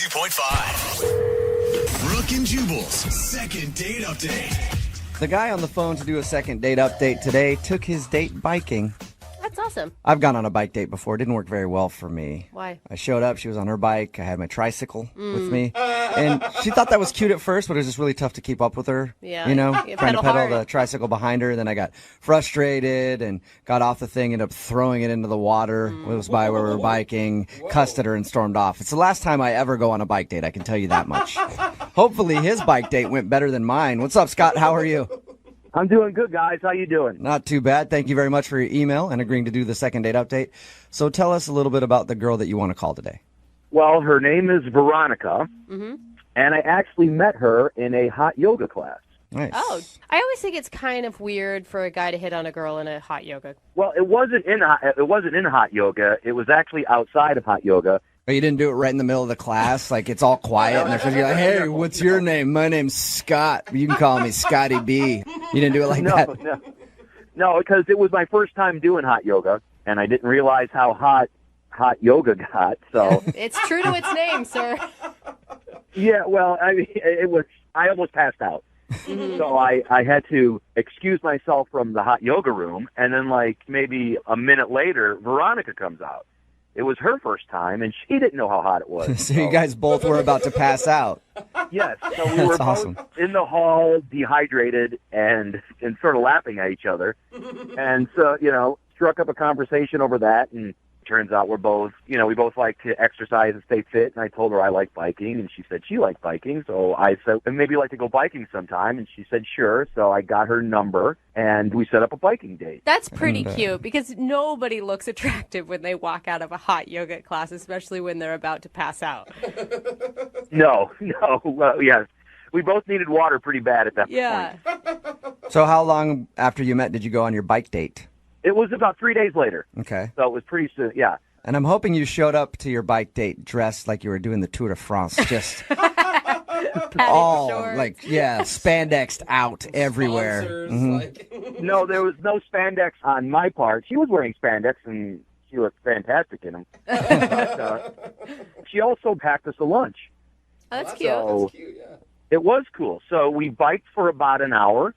92.5. Brooke and Jubal's second date update. The guy on the phone to do a second date update today took his date biking. That's awesome. I've gone on a bike date before. It didn't work very well for me. Why? I showed up. She was on her bike. I had my tricycle with me. And she thought that was cute at first, but it was just really tough to keep up with her. Yeah. You know, You trying to pedal pedal hard. the tricycle behind her. Then I got frustrated and got off the thing, ended up throwing it into the water. It was by where we were biking, cussed at her, and stormed off. It's the last time I ever go on a bike date, I can tell you that much. Hopefully his bike date went better than mine. What's up, Scott? How are you? I'm doing good, guys. How you doing? Not too bad. Thank you very much for your email and agreeing to do the second date update. So tell us a little bit about the girl that you want to call today. Well, her name is Veronica, and I actually met her in a hot yoga class. Nice. Oh, I always think it's kind of weird for a guy to hit on a girl in a hot yoga. Well, it wasn't in hot yoga. It was actually outside of hot yoga. But you didn't do it right in the middle of the class, like it's all quiet, and they're supposed to be like, "Hey, what's your name? My name's Scott. You can call me Scotty B." You didn't do it like that. No, because it was my first time doing hot yoga, and I didn't realize how hot yoga got. So It's true to its name, sir. yeah, well, I mean, I almost passed out. So I had to excuse myself from the hot yoga room, and then like maybe a minute later, Veronica comes out. It was her first time, and she didn't know how hot it was. So you guys both were about to pass out. Yes, so we were That's awesome. both in the hall, dehydrated, and sort of laughing at each other. And so, struck up a conversation over that, and turns out we both like to exercise and stay fit. And I told her I like biking, and she said she liked biking. So I said, and maybe you'd like to go biking sometime. And she said, sure. So I got her number, and we set up a biking date. That's pretty cute because nobody looks attractive when they walk out of a hot yoga class, especially when they're about to pass out. No. Well, yes. We both needed water pretty bad at that Yeah. point. So how long after you met did you go on your bike date? It was about 3 days later. Okay. So it was pretty soon, yeah. And I'm hoping you showed up to your bike date dressed like you were doing the Tour de France, just all shorts. spandexed out everywhere. No, there was no spandex on my part. She was wearing spandex, and she looked fantastic in them. But, she also packed us a lunch. Oh, that's cute. So it was cool. So we biked for about an hour.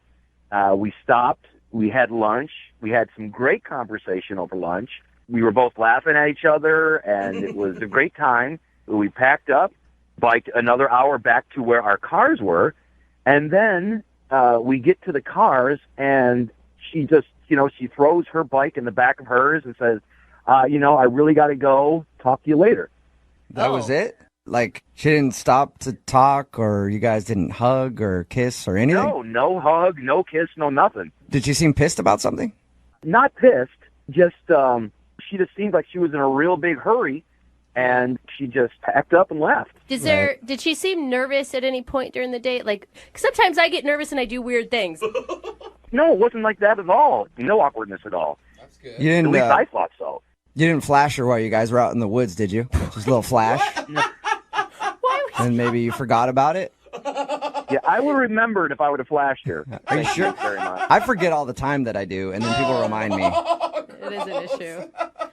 We stopped. We had lunch. We had some great conversation over lunch. We were both laughing at each other, and it was a great time. We packed up, biked another hour back to where our cars were, and then we get to the cars, and she just, she throws her bike in the back of hers and says, I really got to go. Talk to you later. That was it? Like, she didn't stop to talk, or you guys didn't hug or kiss or anything? No hug, no kiss, no nothing. Did she seem pissed about something? Not pissed, just she just seemed like she was in a real big hurry, and she just packed up and left. Did she seem nervous at any point during the date? Like, 'cause sometimes I get nervous and I do weird things. No, it wasn't like that at all. No awkwardness at all. That's good. You At didn't, least I thought so. you didn't flash her while you guys were out in the woods, did you? Just a little flash? And maybe you forgot about it? Yeah, I would have remembered if I would have flashed her. Are you sure? Very much. I forget all the time that I do, and then people remind me. It is an issue.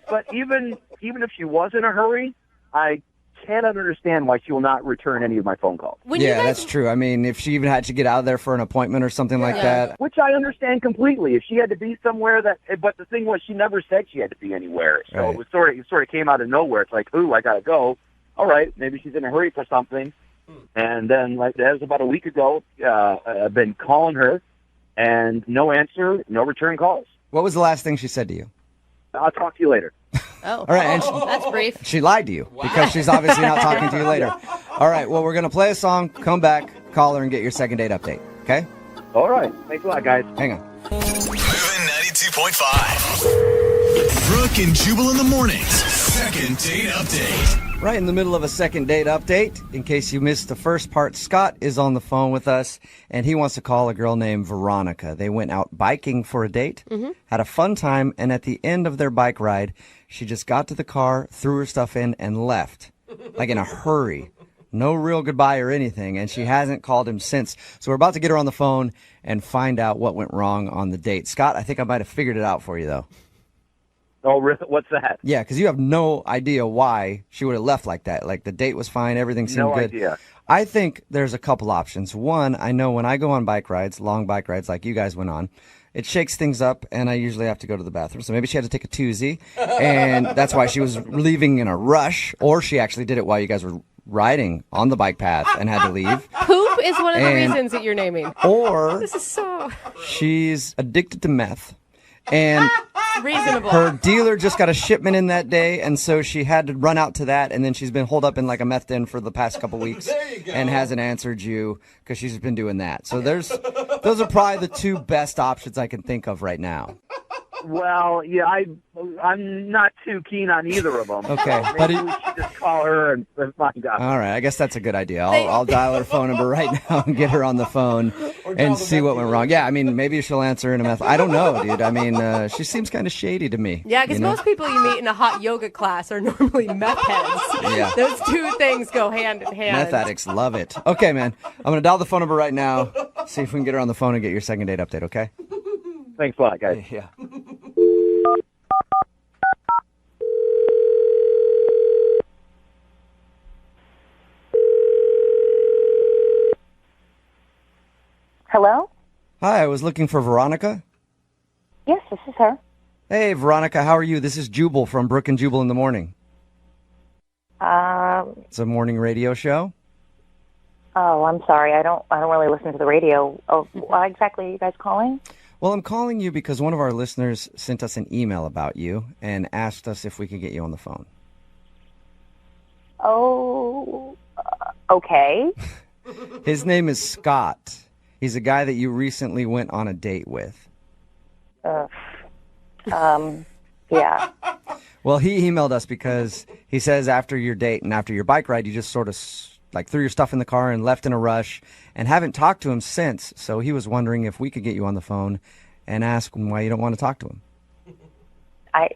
But even if she was in a hurry, I cannot understand why she will not return any of my phone calls. When you Yeah, guys, that's true. I mean, if she even had to get out of there for an appointment or something like that. Which I understand completely. If she had to be somewhere but the thing was, she never said she had to be anywhere. So Right. it sort of came out of nowhere. It's like, ooh, I gotta go. All right, maybe she's in a hurry for something. And then, like that was about a week ago. I've been calling her, and no answer, no return calls. What was the last thing she said to you? I'll talk to you later. oh, All right, and that's brief. she lied to you because she's obviously not talking to you later. All right, well, we're going to play a song, come back, call her, and get your second date update, okay? All right, thanks a lot, guys. Hang on. Moving 92.5. Brooke and Jubal in the mornings. Second date update. Right in the middle of a second date update. In case you missed the first part, Scott is on the phone with us, and he wants to call a girl named Veronica. They went out biking for a date, had a fun time, and at the end of their bike ride, she just got to the car, threw her stuff in, and left, like in a hurry. No real goodbye or anything, and she hasn't called him since. So we're about to get her on the phone and find out what went wrong on the date. Scott, I think I might have figured it out for you, though. Oh, really? What's that? Yeah, because you have no idea why she would have left like that. Like, the date was fine, everything seemed No good. idea. I think there's a couple options. One, I know when I go on bike rides, long bike rides like you guys went on, it shakes things up, and I usually have to go to the bathroom. So maybe she had to take a toozy, and that's why she was leaving in a rush, or she actually did it while you guys were riding on the bike path and had to leave. Poop is one of the reasons that you're naming. Or This is so she's addicted to meth, and reasonable. her dealer just got a shipment in that day, and so she had to run out to that, and then she's been holed up in like a meth den for the past couple weeks and hasn't answered you because she's been doing that. So those are probably the two best options I can think of right now. Well, yeah, I'm not too keen on either of them. Okay, Maybe we should just call her and find out. All right, I guess that's a good idea. I'll dial her phone number right now and get her on the phone and see what went wrong. Yeah, I mean, maybe she'll answer in a meth. I don't know, dude. I mean, she seems kind of shady to me. Yeah, because you know? most people you meet in a hot yoga class are normally meth heads. Yeah. Those two things go hand in hand. Meth addicts love it. Okay, man. I'm going to dial the phone number right now, see if we can get her on the phone and get your second date update, okay? Thanks a lot, guys. Yeah. Hello? Hi, I was looking for Veronica. Yes, this is her. Hey, Veronica, how are you? This is Jubal from Brooke and Jubal in the morning. It's a morning radio show. Oh, I'm sorry. I don't really listen to the radio. Oh, why exactly are you guys calling? Well, I'm calling you because one of our listeners sent us an email about you and asked us if we could get you on the phone. Oh, okay. His name is Scott. He's a guy that you recently went on a date with. Yeah. Well, he emailed us because he says after your date and after your bike ride, you just sort of like threw your stuff in the car and left in a rush and haven't talked to him since. So he was wondering if we could get you on the phone and ask him why you don't want to talk to him. I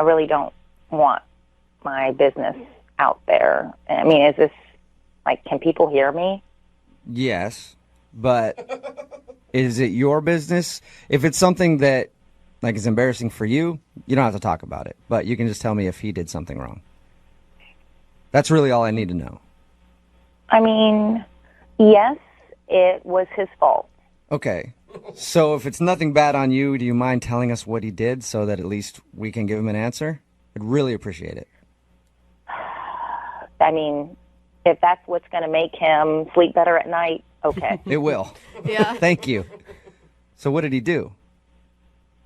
really don't want my business out there. I mean, is this, like, can people hear me? Yes, but is it your business? If it's something that like is embarrassing for you, you don't have to talk about it, but you can just tell me if he did something wrong. That's really all I need to know. I mean, yes, it was his fault. Okay. So if it's nothing bad on you, do you mind telling us what he did so that at least we can give him an answer? I'd really appreciate it. I mean, if that's what's going to make him sleep better at night, okay. It will. Yeah. Thank you. So what did he do?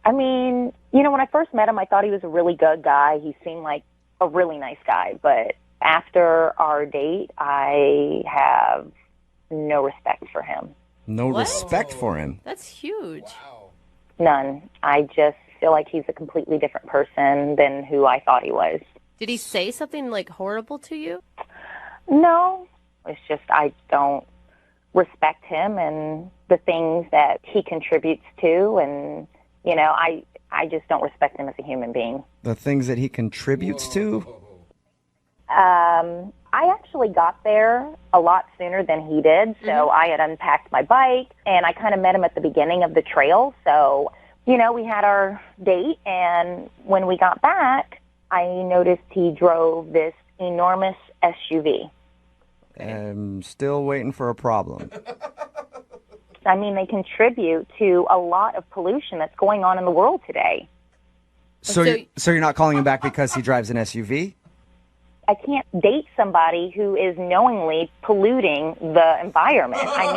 I mean, when I first met him, I thought he was a really good guy. He seemed like a really nice guy. But after our date, I have no respect for him. No What? respect for him. That's huge. None. I just feel like he's a completely different person than who I thought he was. Did he say something like horrible to you? No. It's just I don't respect him and the things that he contributes to. And, I just don't respect him as a human being. The things that he contributes to? I actually got there a lot sooner than he did, so I had unpacked my bike, and I kind of met him at the beginning of the trail. So, we had our date, and when we got back, I noticed he drove this enormous SUV. I'm still waiting for a problem. I mean, they contribute to a lot of pollution that's going on in the world today. So you're not calling him back because he drives an SUV? I can't date somebody who is knowingly polluting the environment. I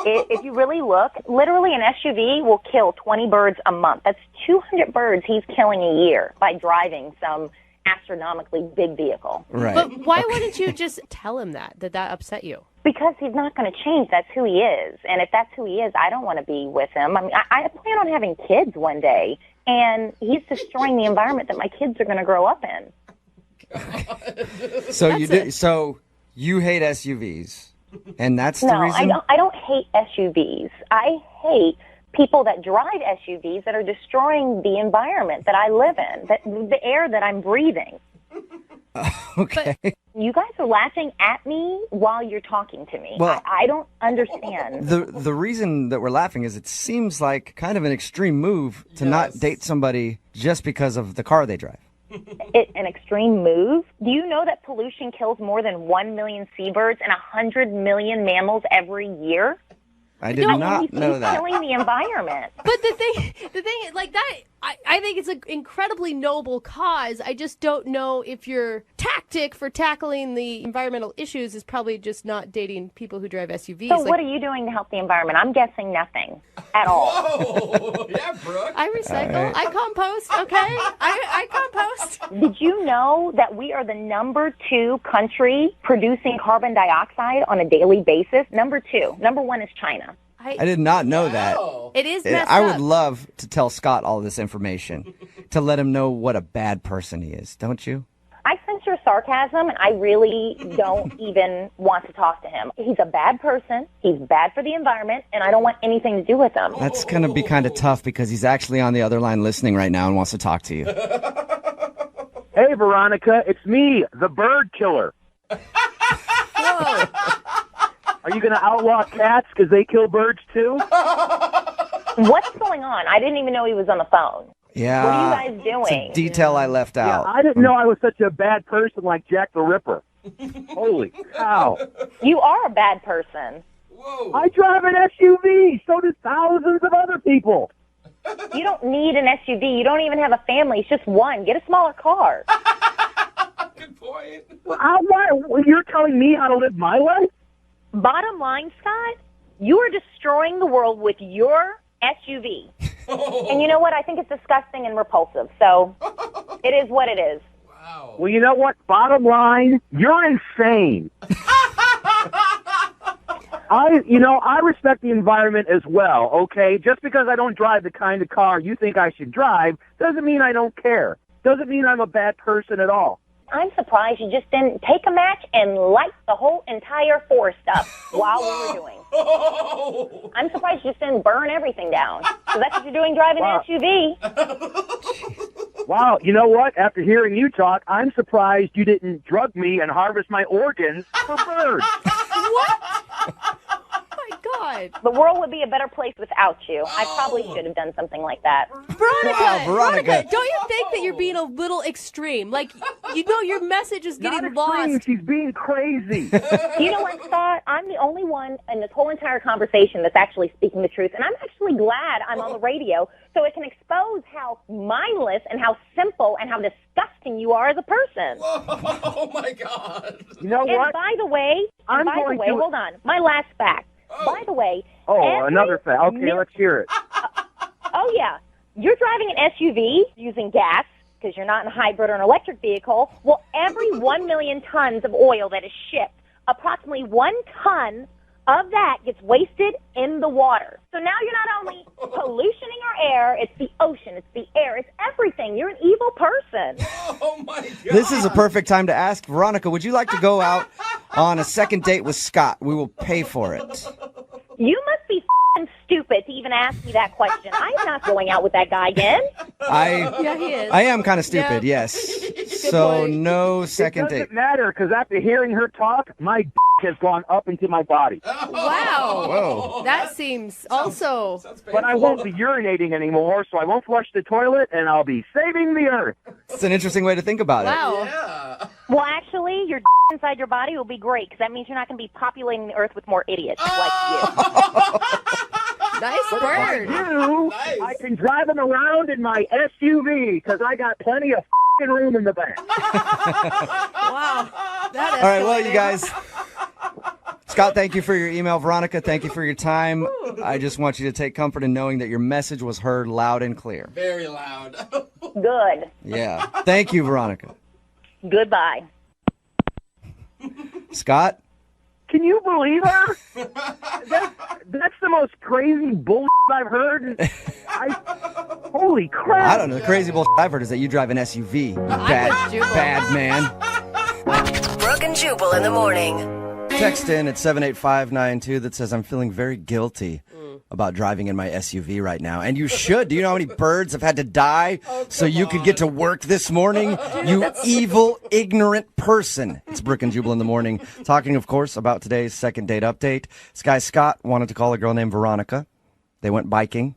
mean, if you really look, literally an SUV will kill 20 birds a month. That's 200 birds he's killing a year by driving some astronomically big vehicle. Right. But why wouldn't you just tell him that upset you? Because he's not going to change. That's who he is. And if that's who he is, I don't want to be with him. I mean, I plan on having kids one day, and he's destroying the environment that my kids are going to grow up in. So you hate SUVs, and that's the reason? No, I don't hate SUVs. I hate people that drive SUVs that are destroying the environment that I live in, the air that I'm breathing. Okay. You guys are laughing at me while you're talking to me. Well- I don't understand. The reason that we're laughing is it seems like kind of an extreme move to not date somebody just because of the car they drive. An extreme move? Do you know that pollution kills more than 1 million seabirds and 100 million mammals every year? I did not He's know that. killing the environment. But the thing is, like that, I think it's an incredibly noble cause. I just don't know if your tactic for tackling the environmental issues is probably just not dating people who drive SUVs. So what are you doing to help the environment? I'm guessing nothing at all. Oh, yeah, Brooke. I recycle. I compost. Okay, I compost. Did you know that we are the number 2 country producing carbon dioxide on a daily basis? Number 2. Number 1 is China. I did not know that. It is messed I up. would love to tell Scott all this information to let him know what a bad person he is, don't you? I sense your sarcasm, and I really don't even want to talk to him. He's a bad person. He's bad for the environment, and I don't want anything to do with him. That's going to be kind of tough because he's actually on the other line listening right now and wants to talk to you. Hey, Veronica, it's me, the bird killer. Whoa. Are you going to outlaw cats because they kill birds too? What's going on? I didn't even know he was on the phone. Yeah. What are you guys doing? It's a detail I left Yeah, out. I didn't know I was such a bad person like Jack the Ripper. Holy cow. You are a bad person. Whoa. I drive an SUV. So do thousands of other people. You don't need an SUV. You don't even have a family. It's just one. Get a smaller car. Good point. You're telling me how to live my life? Bottom line, Scott, you are destroying the world with your SUV. And you know what? I think it's disgusting and repulsive. So it is what it is. Wow. Well, you know what? Bottom line, you're insane. I respect the environment as well, okay? Just because I don't drive the kind of car you think I should drive doesn't mean I don't care. Doesn't mean I'm a bad person at all. I'm surprised you just didn't take a match and light the whole entire forest up while we were doing. Oh. I'm surprised you just didn't burn everything down. So that's what you're doing driving Wow. an SUV. Wow, you know what? After hearing you talk, I'm surprised you didn't drug me and harvest my organs for birds. What? Oh my God. The world would be a better place without you. I probably should have done something like that. Veronica, Wow, Veronica. don't you think that you're being a little extreme? Like, your message is getting Not extreme, lost. she's being crazy. You know what, Scott? I'm the only one in this whole entire conversation that's actually speaking the truth, and I'm actually glad I'm on the radio so it can expose how mindless and how simple and how disgusting you are as a person. Oh, my God. You know And what? by the way, hold on, my last fact. By the way, every Another fact. Okay, mi- let's hear it. Oh, yeah. You're driving an SUV using gas because you're not in a hybrid or an electric vehicle. Well, every 1 million tons of oil that is shipped, approximately 1 ton of that gets wasted in the water. So now you're not only pollutioning our air, it's the ocean, it's the air, it's everything. You're an evil person. Oh, my God. This is a perfect time to ask Veronica, would you like to go out on a second date with Scott? We will pay for it. You must be f***ing stupid to even ask me that question. I'm not going out with that guy again. Yeah, he is. I am kind of stupid, Yeah. yes. So point. no second It date. doesn't matter, because after hearing her talk, my d*** has gone up into my body. Wow. Whoa. That seems also. Sounds But I won't be urinating anymore, so I won't flush the toilet, and I'll be saving the earth. It's an interesting way to think about it. Wow. Yeah. Well, actually, your inside your body will be great because that means you're not going to be populating the earth with more idiots like you. Nice word. Nice. I can drive them around in my SUV, because I got plenty of f***ing room in the back. Wow. That All right, well, escalated. you guys. Scott, thank you for your email. Veronica, thank you for your time. I just want you to take comfort in knowing that your message was heard loud and clear. Very loud. Good. Yeah. Thank you, Veronica. Goodbye. Scott? Can you believe her? That's the most crazy bull I've heard. Holy crap. I don't know. The crazy bullshit I've heard is that you drive an SUV. Bad, Jubal. bad man. Brooke and Jubal in the morning. Text in at 78592 that says, I'm feeling very guilty about driving in my SUV right now, and you should. Do you know how many birds have had to die so you could get to work this morning? You evil, ignorant person. It's Brooke and Jubal in the morning, talking, of course, about today's second date update. This guy, Scott, wanted to call a girl named Veronica. They went biking.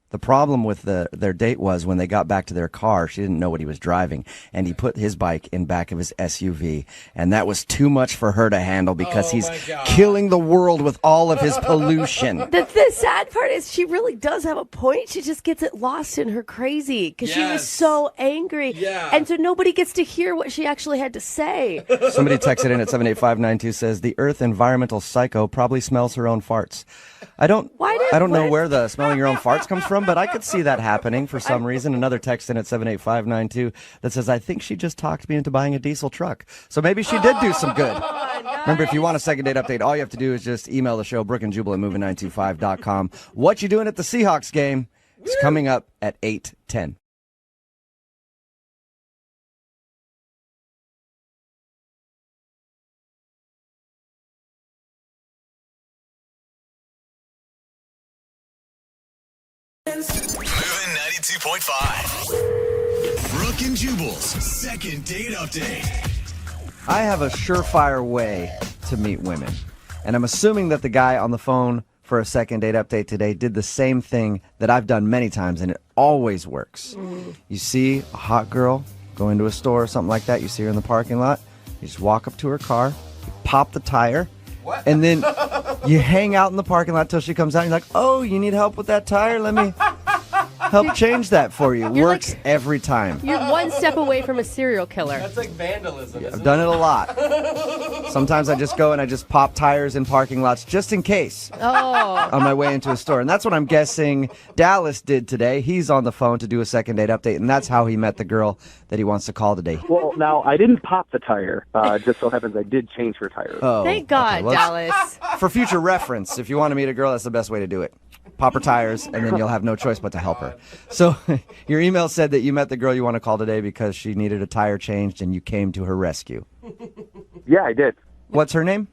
The problem with their date was when they got back to their car, she didn't know what he was driving, and he put his bike in back of his SUV, and that was too much for her to handle because he's killing the world with all of his pollution. The sad part is she really does have a point. She just gets it lost in her crazy because she was so angry. Yeah. And so nobody gets to hear what she actually had to say. Somebody texted in at 78592 says, the Earth environmental psycho probably smells her own farts. I don't know where the smelling your own farts comes from, but I could see that happening for some reason. Another text in at 78592 that says, I think she just talked me into buying a diesel truck. So maybe she did do some good. Remember, if you want a second date update, all you have to do is just email the show, Brooke and Jubal at moving925.com. What you doing at the Seahawks game is coming up at 8:10. Moving 92.5. Brooke and Jubal's second date update. I have a surefire way to meet women, and I'm assuming that the guy on the phone for a second date update today did the same thing that I've done many times, and it always works. You see a hot girl go into a store or something like that, you see her in the parking lot, you just walk up to her car, you pop the tire, and then you hang out in the parking lot till she comes out, and you're like, oh, you need help with that tire? Let me help change that for you. Works every time. You're one step away from a serial killer. That's like vandalism, isn't I've done it a lot. Sometimes I just go and I just pop tires in parking lots just in case on my way into a store. And that's what I'm guessing Dallas did today. He's on the phone to do a second date update, and that's how he met the girl that he wants to call today. Well, now, I didn't pop the tire. Just so happens I did change her tire. Oh, Thank God, well, Dallas. for future reference, if you want to meet a girl, that's the best way to do it. Pop her tires, and then you'll have no choice but to help her. So your email said that you met the girl you want to call today because she needed a tire changed, and you came to her rescue. Yeah, I did. What's her name?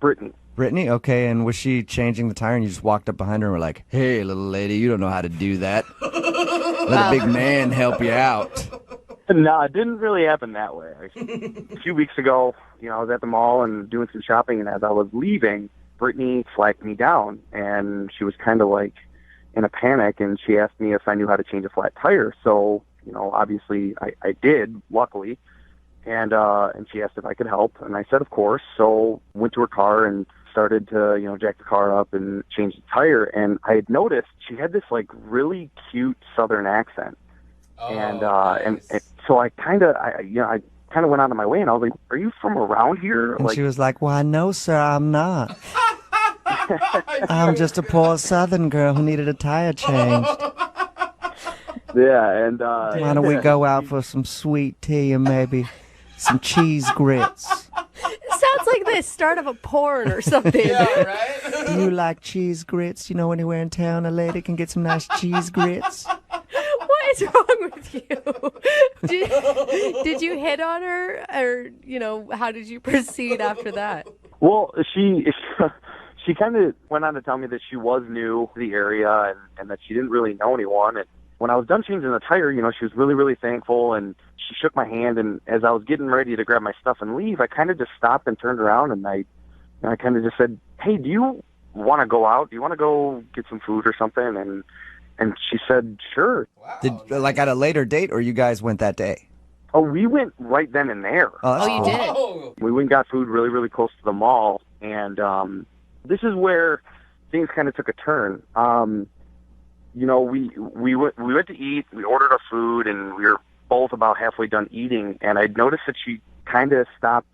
Brittany. Brittany? Okay, and was she changing the tire, and you just walked up behind her and were like, hey, little lady, you don't know how to do that. Let a big man help you out. No, it didn't really happen that way. A few weeks ago, I was at the mall and doing some shopping, and as I was leaving, Brittany flagged me down, and she was kind of like in a panic, and she asked me if I knew how to change a flat tire. So, obviously I did, luckily, and she asked if I could help, and I said, of course. So went to her car and started to, jack the car up and change the tire, and I had noticed she had this like really cute Southern accent, and so I kind of went out of my way, and I was like, "Are you from around here?" And she was like, "Why, no, sir, I'm not. I'm just a poor Southern girl who needed a tire changed. Yeah, and why don't we go out for some sweet tea and maybe some cheese grits? It sounds like the start of a porn or something. Yeah, right? Do you like cheese grits? You know, anywhere in town a lady can get some nice cheese grits." What is wrong with you? Did you hit on her, or how did you proceed after that? Well, she kind of went on to tell me that she was new to the area and that she didn't really know anyone. And when I was done changing the tire, she was really, really thankful, and she shook my hand. And as I was getting ready to grab my stuff and leave, I kind of just stopped and turned around, and I kind of just said, "Hey, do you want to go out? Do you want to go get some food or something?" And she said, "Sure." Did, like at a later date, or you guys went that day? Oh, we went right then and there. Oh, that's you cool. did? Oh. We went and got food really, really close to the mall, and this is where things kind of took a turn. We went to eat, we ordered our food, and we were both about halfway done eating, and I noticed that she kind of stopped,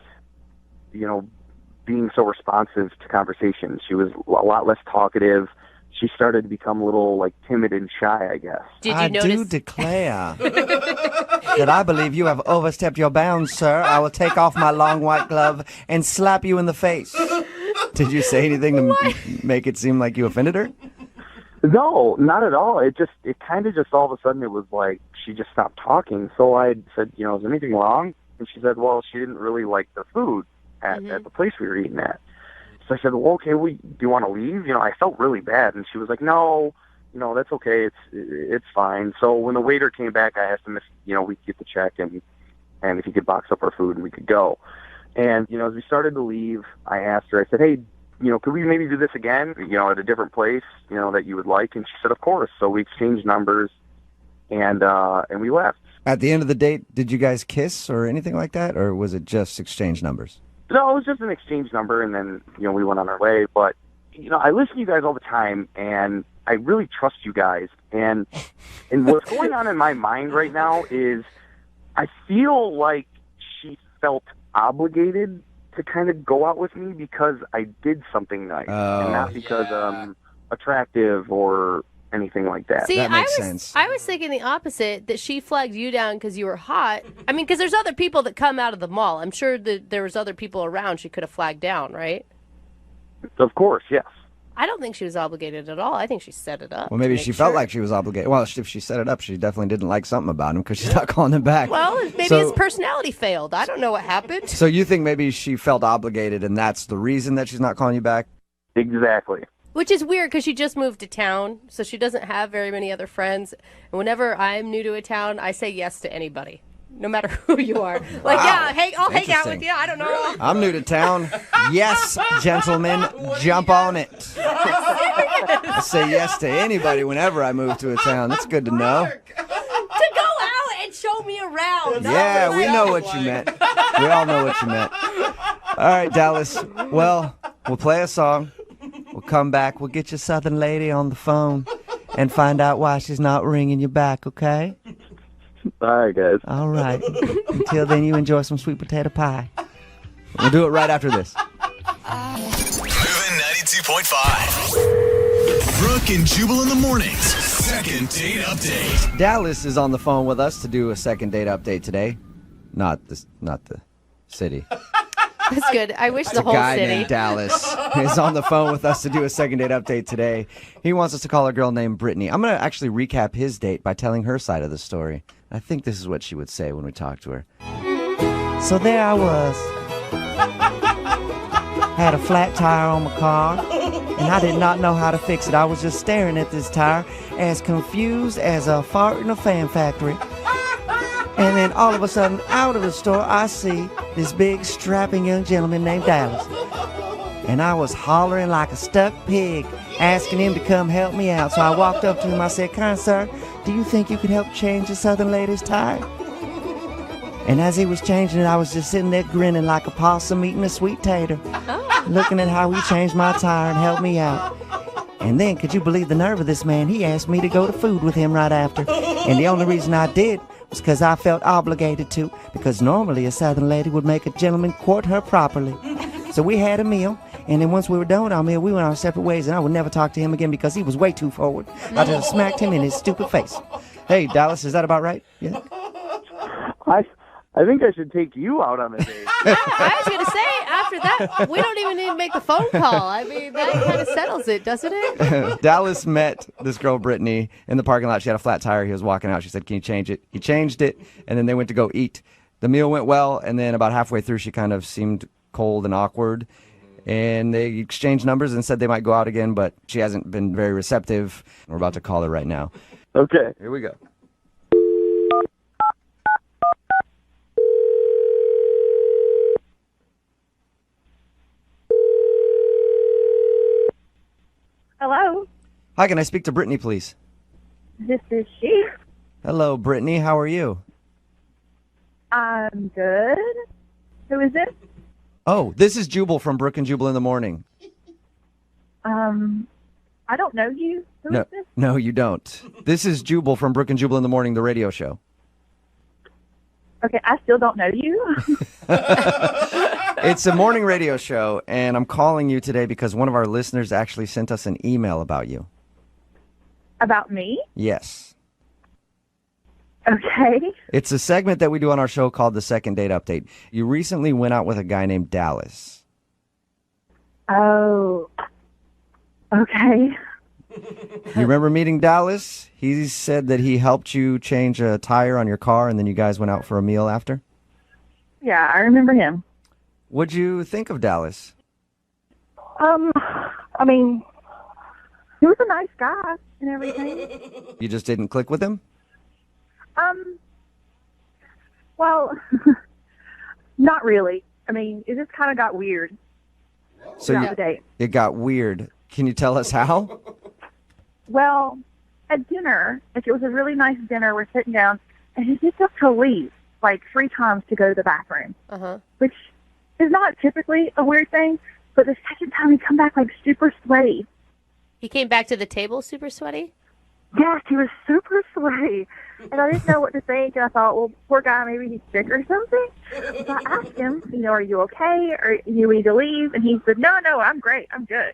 being so responsive to conversation. She was a lot less talkative. She started to become a little, like, timid and shy, I guess. Did you I notice? do declare that I believe you have overstepped your bounds, sir. I will take off my long white glove and slap you in the face. Did you say anything to make it seem like you offended her? No, not at all. It kind of just all of a sudden it was like she just stopped talking. So I said, is there anything wrong? And she said, well, she didn't really like the food at the place we were eating at. So I said, well, okay, do you want to leave? I felt really bad. And she was like, no, that's okay. It's fine. So when the waiter came back, I asked him if, we could get the check and if he could box up our food and we could go. And, as we started to leave, I asked her, I said, hey, could we maybe do this again, at a different place, that you would like? And she said, of course. So we exchanged numbers and we left. At the end of the date, did you guys kiss or anything like that? Or was it just exchange numbers? No, it was just an exchange number, and then, we went on our way. But, I listen to you guys all the time, and I really trust you guys. And what's going on in my mind right now is I feel like she felt obligated to kind of go out with me because I did something nice, and not because I'm attractive or anything like that. See, that makes sense. I was thinking the opposite, that she flagged you down because you were hot. I mean, because there's other people that come out of the mall. I'm sure that there was other people around she could have flagged down, right? Of course, yes. I don't think she was obligated at all. I think she set it up. Well, maybe she felt like she was obligated. Well, if she set it up, she definitely didn't like something about him because she's not calling him back. Well, maybe his personality failed. I don't know what happened. So you think maybe she felt obligated and that's the reason that she's not calling you back? Exactly. Which is weird because she just moved to town, so she doesn't have very many other friends. And whenever I'm new to a town, I say yes to anybody, no matter who you are. Like, Wow. yeah, hey, I'll hang out Interesting. with you. I don't know. I'm new to town. Yes, gentlemen, jump on it. I say yes to anybody whenever I move to a town. That's good to know. To go out and show me around. Yeah, we know what you meant. We all know what you meant. All right, Dallas. Well, we'll play a song. We'll come back. We'll get your southern lady on the phone and find out why she's not ringing you back, okay? All right, guys. All right. Until then, you enjoy some sweet potato pie. We'll do it right after this. Moving 92.5. Brooke and Jubal in the mornings. Second date update. Dallas is on the phone with us to do a second date update today. Not the city. That's good. I wish the A whole guy city. named Dallas is on the phone with us to do a second date update today. He wants us to call a girl named Brittany. I'm going to actually recap his date by telling her side of the story. I think this is what she would say when we talk to her. So there I was. Had a flat tire on my car, and I did not know how to fix it. I was just staring at this tire, as confused as a fart in a fan factory. And then all of a sudden, out of the store, I see this big, strapping young gentleman named Dallas. And I was hollering like a stuck pig, asking him to come help me out. So I walked up to him. I said, "Kind sir, do you think you could help change the southern lady's tire?" And as he was changing it, I was just sitting there grinning like a possum eating a sweet tater, looking at how he changed my tire and helped me out. And then, could you believe the nerve of this man? He asked me to go to food with him right after. And the only reason I did was because I felt obligated to, because normally a southern lady would make a gentleman court her properly. So we had a meal, and then once we were done with our meal, we went our separate ways, and I would never talk to him again because he was way too forward. I just smacked him in his stupid face. Hey, Dallas, is that about right? Yeah. I think I should take you out on a date. I was going to say, after that, we don't even need to make the phone call. I mean, that kind of settles it, doesn't it? Dallas met this girl, Brittany, in the parking lot. She had a flat tire. He was walking out. She said, "Can you change it?" He changed it, and then they went to go eat. The meal went well, and then about halfway through, she kind of seemed cold and awkward. And they exchanged numbers and said they might go out again, but she hasn't been very receptive. We're about to call her right now. Okay. Here we go. Hello, Hi, can I speak to Brittany, please? this is she. Hello, Brittany. How are you? I'm good. Who is this? Oh, this is Jubal from Brooke and Jubal in the morning. I don't know you. Who is this? No, you don't. This is Jubal from Brooke and Jubal in the morning, the radio show. Okay, I still don't know you. It's a morning radio show, and I'm calling you today because one of our listeners actually sent us an email about you. About me? Yes. Okay. It's a segment that we do on our show called the Second Date Update. You recently went out with a guy named Dallas. Oh. Okay. You remember meeting Dallas? He said that he helped you change a tire on your car, and then you guys went out for a meal after? Yeah, I remember him. What'd you think of Dallas? I mean, he was a nice guy and everything. You just didn't click with him? Well, not really. I mean, it just kind of got weird So throughout the date. it got weird. Can you tell us how? Well, at dinner, like it was a really nice dinner, we're sitting down, and he gets up to leave like 3 times to go to the bathroom, which is not typically a weird thing, but the second time he come back like super sweaty. He came back to the table super sweaty? Yes, he was super sweaty. And I didn't know what to think, and I thought, well, poor guy, maybe he's sick or something. So I asked him, are you okay? Or you need to leave? And he said, no, I'm great. I'm good.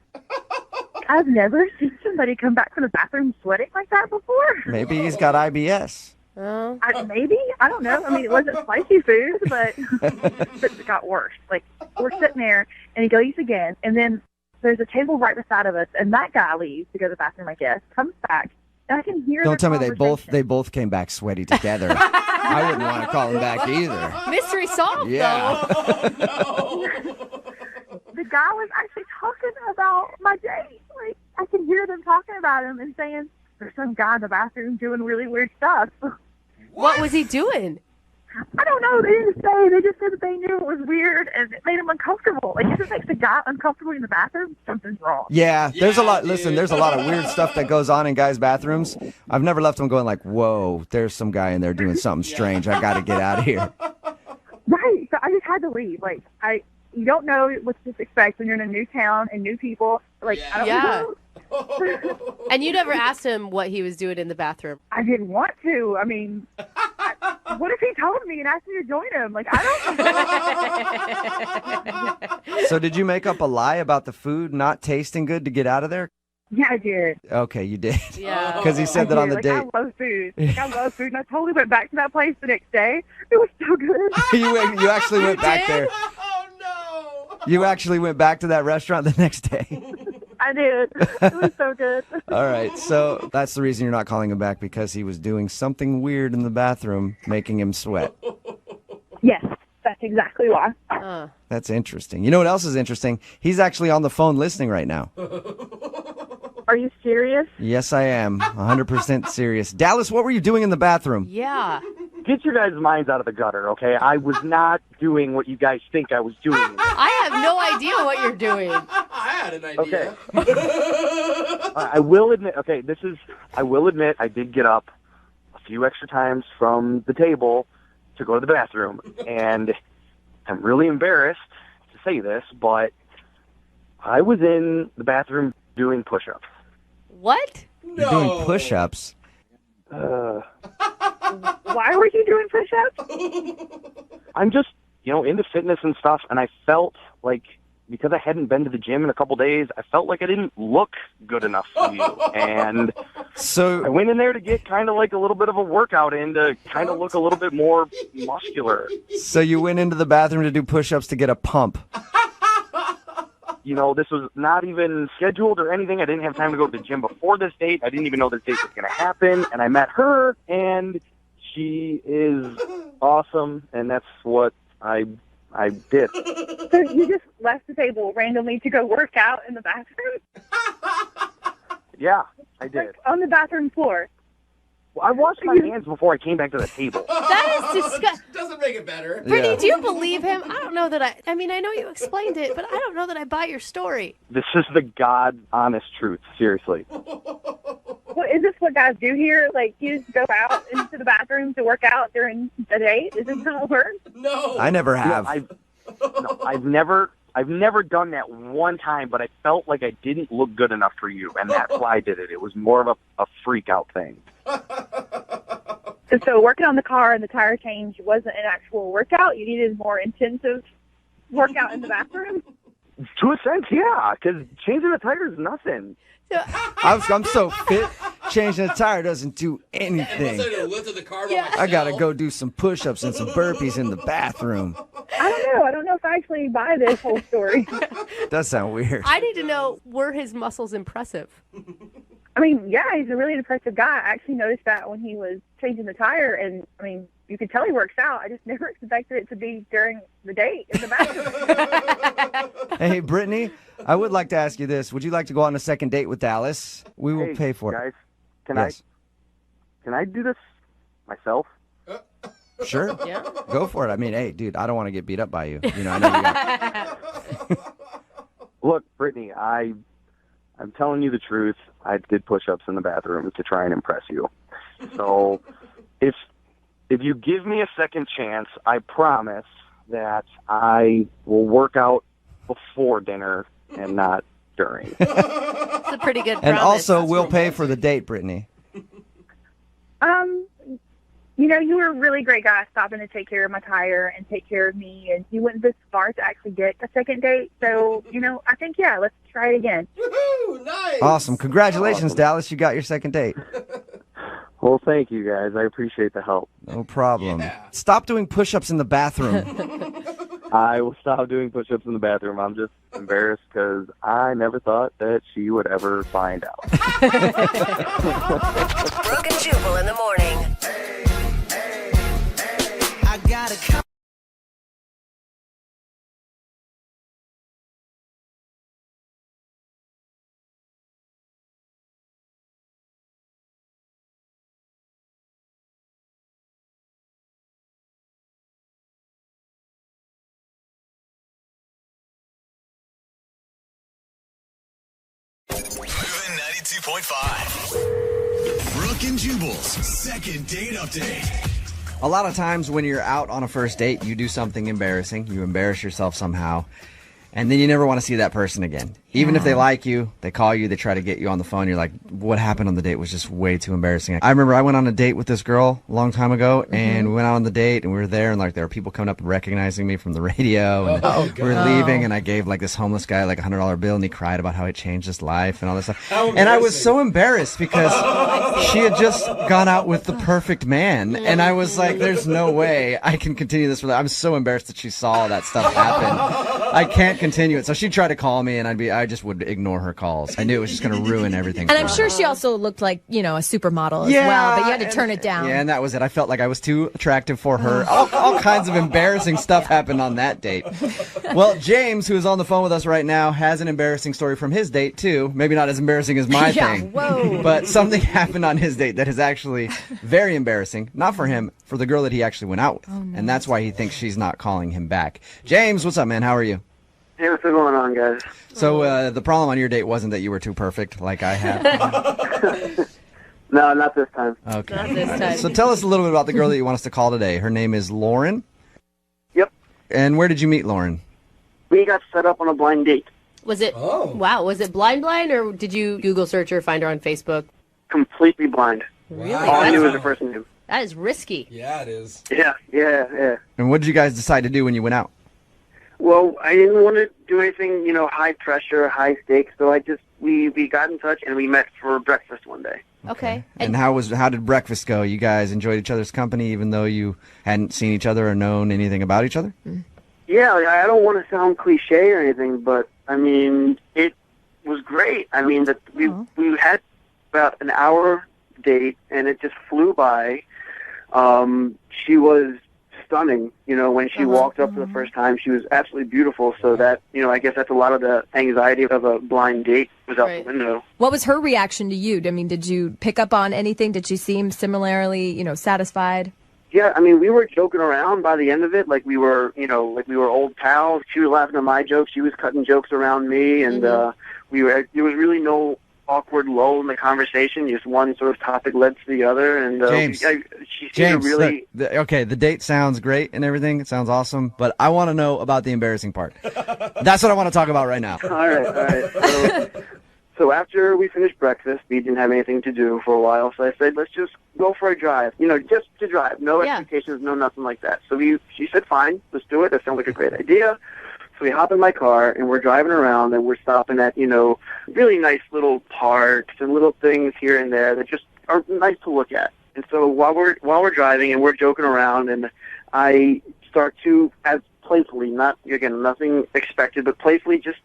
I've never seen somebody come back from the bathroom sweating like that before. Maybe he's got IBS. Oh. Maybe. I don't know. I mean, it wasn't spicy food, but it got worse. Like, we're sitting there, and he leaves again, and then there's a table right beside of us, and that guy leaves to go to the bathroom, I guess, comes back, and I can hear Don't tell me their they both came back sweaty together. I wouldn't want to call him back either. Mystery solved, Yeah. though. The guy was actually talking about my date. Like, I can hear them talking about him and saying, there's some guy in the bathroom doing really weird stuff. What was he doing? I don't know. They didn't say. They just said that they knew it was weird and it made him uncomfortable. Like, if it makes a guy uncomfortable in the bathroom, something's wrong. Yeah, there's a lot. Listen, there's a lot of weird stuff that goes on in guys' bathrooms. I've never left them going like, whoa, there's some guy in there doing something strange. I got to get out of here. Right. So I just had to leave. Like, you don't know what to expect when you're in a new town and new people. Like, I don't know. And you never asked him what he was doing in the bathroom. I didn't want to. I mean, what if he told me and asked me to join him? Like, I don't know. So did you make up a lie about the food not tasting good to get out of there? Yeah, I did. Okay, you did. Yeah. Because he said that on the date. I love food. I love food. And I totally went back to that place the next day. It was so good. You actually went back there. Oh, no. You actually went back to that restaurant the next day. I did. It was so good. All right, so that's the reason you're not calling him back, because he was doing something weird in the bathroom, making him sweat. Yes, that's exactly why. That's interesting. You know what else is interesting? He's actually on the phone listening right now. Are you serious? Yes, I am. 100% serious. Dallas, what were you doing in the bathroom? Yeah. Get your guys' minds out of the gutter, okay? I was not doing what you guys think I was doing. I have no idea what you're doing. I had an idea. Okay. I will admit, I did get up a few extra times from the table to go to the bathroom. And I'm really embarrassed to say this, but I was in the bathroom doing push-ups. What? You're doing push-ups. Why were you doing push-ups? I'm just, into fitness and stuff, and I felt like, because I hadn't been to the gym in a couple days, I felt like I didn't look good enough for you. And So I went in there to get kind of like a little bit of a workout in to kind of look a little bit more muscular. So you went into the bathroom to do push-ups to get a pump. This was not even scheduled or anything. I didn't have time to go to the gym before this date. I didn't even know this date was going to happen. And I met her, and she is awesome, and that's what I did. So you just left the table randomly to go work out in the bathroom? Yeah, I did. Like, on the bathroom floor? Well, I washed my hands before I came back to the table. That is disgusting. Doesn't make it better. Brittany, do you believe him? I don't know that I mean, I know you explained it, but I don't know that I buy your story. This is the God honest truth, seriously. Well, is this what guys do here? Like, you just go out into the bathroom to work out during the date? Is this how it works? No. I never have. I've never done that one time, but I felt like I didn't look good enough for you, and that's why I did it. It was more of a freak out thing. So working on the car and the tire change wasn't an actual workout? You needed more intensive workout in the bathroom? To a sense, yeah, because changing the tire is nothing. So, I'm so fit. Changing a tire doesn't do anything. I gotta go do some push-ups and some burpees in the bathroom. I don't know if I actually buy this whole story. Does sound weird. I need to know, were his muscles impressive? I mean, yeah, he's a really impressive guy. I actually noticed that when he was changing the tire, and I mean, you could tell he works out. I just never expected it to be during the date in the bathroom. Hey, Brittany, I would like to ask you this. Would you like to go on a second date with Dallas? We will pay for guys, it. Can I do this myself? Sure. Yeah. Go for it. I mean, hey, dude, I don't want to get beat up by you. You know, I know you got... Look, Brittany, I'm telling you the truth. I did push-ups in the bathroom to try and impress you. So if you give me a second chance, I promise that I will work out before dinner and not during. It's a pretty good promise. And also, we'll pay for the date, Brittany. You were a really great guy stopping to take care of my tire and take care of me, and you went this far to actually get a second date. So, I think, let's try it again. Woohoo! Nice. Awesome. Congratulations, Dallas. You got your second date. Well, thank you, guys. I appreciate the help. No problem. Yeah. Stop doing push-ups in the bathroom. I will stop doing push-ups in the bathroom. I'm just embarrassed because I never thought that she would ever find out. Brooke and Jubal in the morning. I gotta come. Moving 92.5. Brooke and Jubal's second date update. A lot of times when you're out on a first date, you do something embarrassing. You embarrass yourself somehow. And then you never want to see that person again. Even if they like you, they call you, they try to get you on the phone. You're like, what happened on the date was just way too embarrassing. I remember I went on a date with this girl a long time ago, and we went out on the date, and we were there, and like there were people coming up and recognizing me from the radio, and we were leaving, and I gave like this homeless guy like $100 bill, and he cried about how it changed his life and all this stuff. And I was so embarrassed because she had just gone out with the perfect man, and I was like, there's no way I can continue this with her. I'm so embarrassed that she saw that stuff happen. I can't continue it. So she'd try to call me, and I just would ignore her calls. I knew it was just going to ruin everything. And I'm sure she also looked like, a supermodel as well, but you had to turn it down. Yeah, and that was it. I felt like I was too attractive for her. All kinds of embarrassing stuff happened on that date. Well, James, who is on the phone with us right now, has an embarrassing story from his date, too. Maybe not as embarrassing as my thing. Whoa. But something happened on his date that is actually very embarrassing. Not for him, for the girl that he actually went out with. Oh, no. And that's why he thinks she's not calling him back. James, what's up, man? How are you? Hey, what's going on, guys? So the problem on your date wasn't that you were too perfect like I have? No, not this time. Okay. Not this time. So tell us a little bit about the girl that you want us to call today. Her name is Lauren? Yep. And where did you meet Lauren? We got set up on a blind date. Was it, was it blind, or did you Google search her, find her on Facebook? Completely blind. Really? All I knew was the first name. That is risky. Yeah, it is. Yeah. And what did you guys decide to do when you went out? Well, I didn't want to do anything, high pressure, high stakes, so we got in touch and we met for breakfast one day. Okay. And how did breakfast go? You guys enjoyed each other's company even though you hadn't seen each other or known anything about each other? Yeah, I don't want to sound cliche or anything, but I mean, it was great. I mean, we had about an hour date and it just flew by. She was stunning. When she walked up for the first time, she was absolutely beautiful. So that, I guess that's a lot of the anxiety of a blind date was out the window. What was her reaction to you? I mean, did you pick up on anything? Did she seem similarly, satisfied? Yeah, I mean, we were joking around by the end of it, like we were old pals. She was laughing at my jokes, she was cutting jokes around me, and there was really no awkward lull in the conversation. Just one sort of topic led to the other, and James, she seemed to really. Look, the date sounds great and everything. It sounds awesome, but I want to know about the embarrassing part. That's what I want to talk about right now. All right. So after we finished breakfast, we didn't have anything to do for a while, so I said, let's just go for a drive. Just to drive. No expectations, no nothing like that. So she said, fine, let's do it. That sounds like a great idea. So we hop in my car, and we're driving around, and we're stopping at, really nice little parks and little things here and there that just are nice to look at. And so while we're driving and we're joking around, and I start to, as playfully, not, again, nothing expected, but playfully just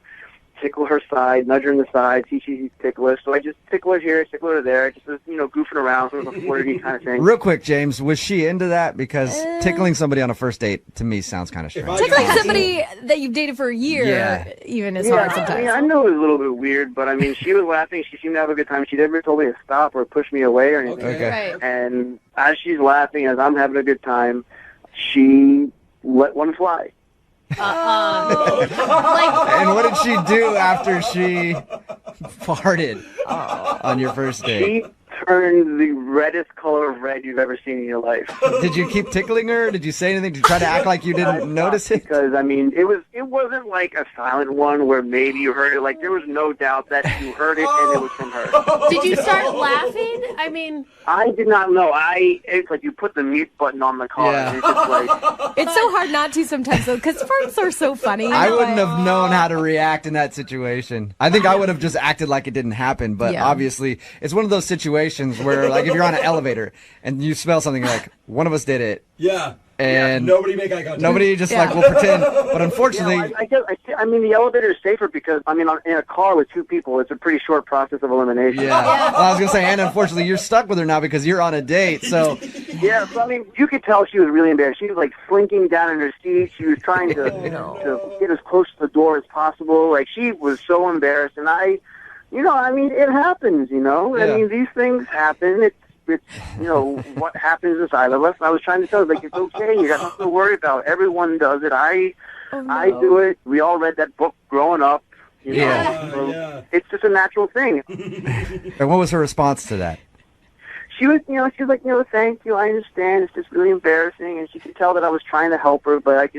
tickle her side, nudge her in the side, see she's ticklish. So I just tickle her here, tickle her there, just was, goofing around, sort of a flirty kind of thing. Real quick, James, was she into that? Because tickling somebody on a first date, to me, sounds kind of strange. Tickling somebody that you've dated for a year even is hard sometimes. I know it was a little bit weird, but she was laughing. She seemed to have a good time. She never told me to stop or push me away or anything. Okay. Right. And as she's laughing, as I'm having a good time, she let one fly. And what did she do after she farted on your first date? She turned the reddest color of red you've ever seen in your life. Did you keep tickling her? Did you say anything? Did you try to act like you didn't notice it? Because, it wasn't like a silent one where maybe you heard it. Like, there was no doubt that you heard it and it was from her. Did you start laughing? I did not know. It's like you put the mute button on the car. Yeah. And it's just like... It's so hard not to sometimes, though, because farts are so funny. I wouldn't have known how to react in that situation. I think I would have just acted like it didn't happen, but obviously it's one of those situations where, like, if you're on an elevator and you smell something, you're like, one of us did it. Yeah. And nobody make eye contact. Nobody just will pretend. But unfortunately, the elevator is safer because in a car with two people, it's a pretty short process of elimination. Well, I was gonna say, and unfortunately, you're stuck with her now because you're on a date. So so you could tell she was really embarrassed. She was like slinking down in her seat. She was trying to get as close to the door as possible. Like, she was so embarrassed, and it happens. These things happen. It's what happens inside of us. And I was trying to tell her, like, it's okay. You got nothing to worry about. Everyone does it. I do it. We all read that book growing up. It's just a natural thing. And what was her response to that? She was, she was like, thank you. I understand. It's just really embarrassing. And she could tell that I was trying to help her, but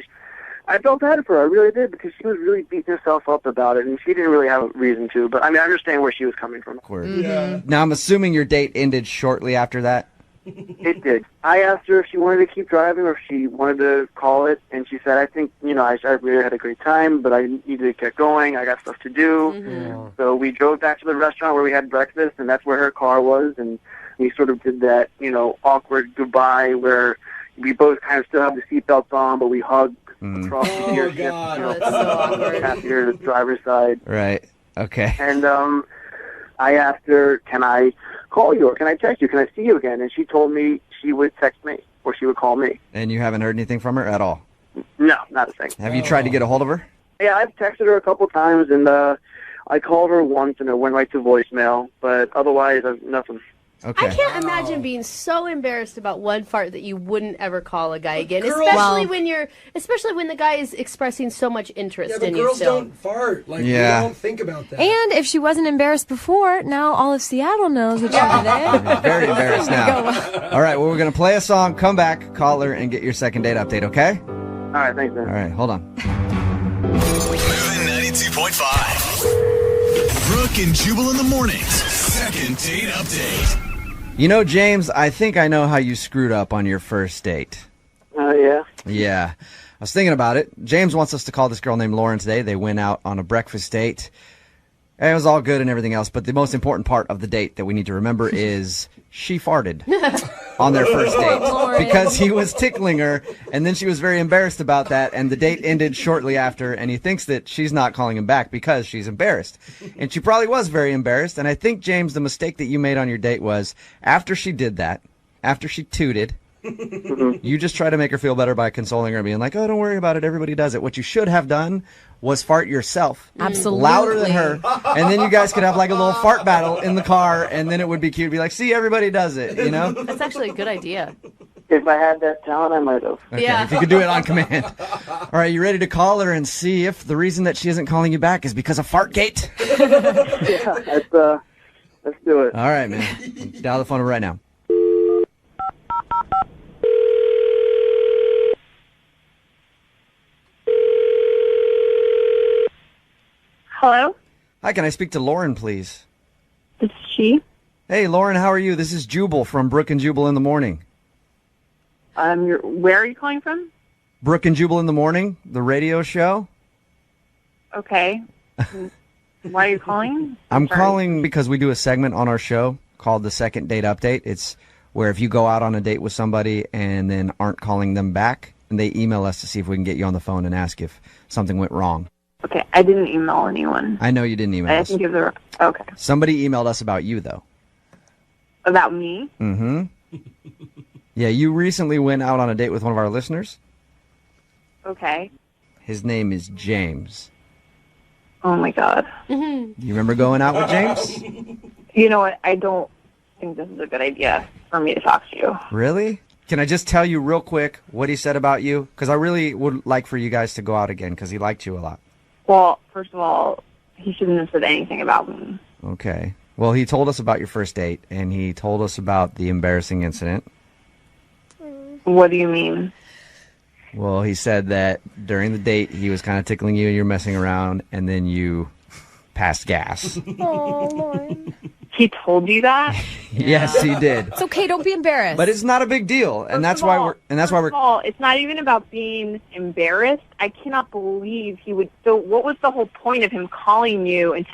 I felt bad for her. I really did, because she was really beating herself up about it, and she didn't really have a reason to. But I understand where she was coming from. Yeah. Now, I'm assuming your date ended shortly after that. It did. I asked her if she wanted to keep driving or if she wanted to call it, and she said, I think, I really had a great time, but I need to get going. I got stuff to do. Mm-hmm. So we drove back to the restaurant where we had breakfast, and that's where her car was, and we sort of did that, awkward goodbye where we both kind of still have the seatbelts on, but we hugged across the dealership. That's so awkward. Passenger driver's side. Right. Okay. And I asked her, can I call you or can I text you? Can I see you again? And she told me she would text me or she would call me. And you haven't heard anything from her at all? No, not a thing. Have you tried to get a hold of her? Yeah, I've texted her a couple times, and I called her once, and it went right to voicemail. But otherwise, nothing. Okay. I can't imagine being so embarrassed about one fart that you wouldn't ever call a guy again, Girls- especially when the guy is expressing so much interest but in you. girls Still. don't fart. Like, we Yeah. don't think about that. And if she wasn't embarrassed before, now all of Seattle knows that you did it. Very embarrassed now. All right, well, we're going to play a song, come back, call her, and get your second date update, okay? All right, thanks, man. All right, hold on. Moving 92.5. Brooke and Jubal in the mornings. Second date update. You know, James, I think I know how you screwed up on your first date. Yeah? Yeah. I was thinking about it. James wants us to call this girl named Lauren today. They went out on a breakfast date. And it was all good and everything else, but the most important part of the date that we need to remember is she farted on their first date because he was tickling her, and then she was very embarrassed about that, and the date ended shortly after, and he thinks that she's not calling him back because she's embarrassed. And she probably was very embarrassed, and I think, James, the mistake that you made on your date was after she did that, after she tooted, you just try to make her feel better by consoling her and being like, oh, don't worry about it, everybody does it. What you should have done was fart yourself. Absolutely. Louder than her. And then you guys could have like a little fart battle in the car, and then it would be cute to be like, see, everybody does it, you know? That's actually a good idea. If I had that talent, I might have. Okay, Yeah. if you could do it on command. All right, you ready to call her and see if the reason that she isn't calling you back is because of Fartgate? Yeah, let's do it. All right, man. Dial the phone right now. Hello? Hi, can I speak to Lauren, please? It's she. Hey, Lauren, how are you? This is Jubal from Brooke and Jubal in the Morning. Where are you calling from? Brooke and Jubal in the Morning, the radio show. Okay. Why are you calling? I'm Sorry. calling because we do a segment on our show called the Second Date Update. It's where if you go out on a date with somebody and then aren't calling them back, and they email us to see if we can get you on the phone and ask if something went wrong. Okay, I didn't email anyone. I know you didn't email I us. can give the... Okay. Somebody emailed us about you, though. About me? Mm-hmm. Yeah, you recently went out on a date with one of our listeners. Okay. His name is James. Oh, my God. You remember going out with James? You know what? I don't think this is a good idea for me to talk to you. Really? Can I just tell you real quick what he said about you? Because I really would like for you guys to go out again because he liked you a lot. Well, first of all, he shouldn't have said anything about me. Okay. Well, he told us about your first date, and he told us about the embarrassing incident. What do you mean? Well, he said that during the date, he was kind of tickling you, and you're messing around, and then you passed gas. Oh, Lauren. He told you that? Yes, he did. It's okay. Don't be embarrassed. But it's not a big deal, and that's why we're. First of all, it's not even about being embarrassed. I cannot believe he would. So, what was the whole point of him calling you and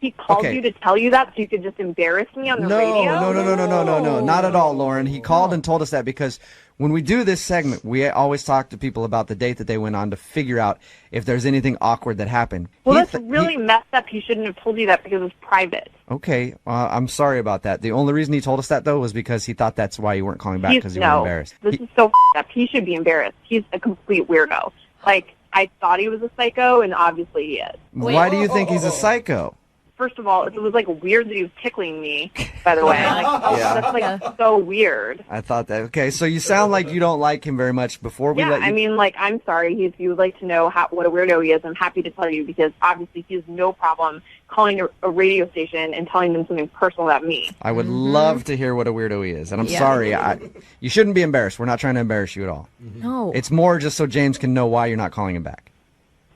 he called you to tell you that so you could just embarrass me on the radio? No, not at all, Lauren. He called and told us that because when we do this segment, we always talk to people about the date that they went on to figure out if there's anything awkward that happened. Well, that's really messed up. He shouldn't have told you that because it's private. Okay, I'm sorry about that. The only reason he told us that, though, was because he thought that's why you weren't calling back because you were embarrassed. This is so up. He should be embarrassed. He's a complete weirdo. Like, I thought he was a psycho, and obviously he is. Why do you think he's a psycho? First of all, it was weird that he was tickling me, by the way. That's so weird. I thought that. Okay, so you sound like you don't like him very much. Before we let you... I'm sorry. If you would like to know what a weirdo he is, I'm happy to tell you because obviously he has no problem calling a radio station and telling them something personal about me. I would love to hear what a weirdo he is. And I'm sorry. You shouldn't be embarrassed. We're not trying to embarrass you at all. No. It's more just so James can know why you're not calling him back.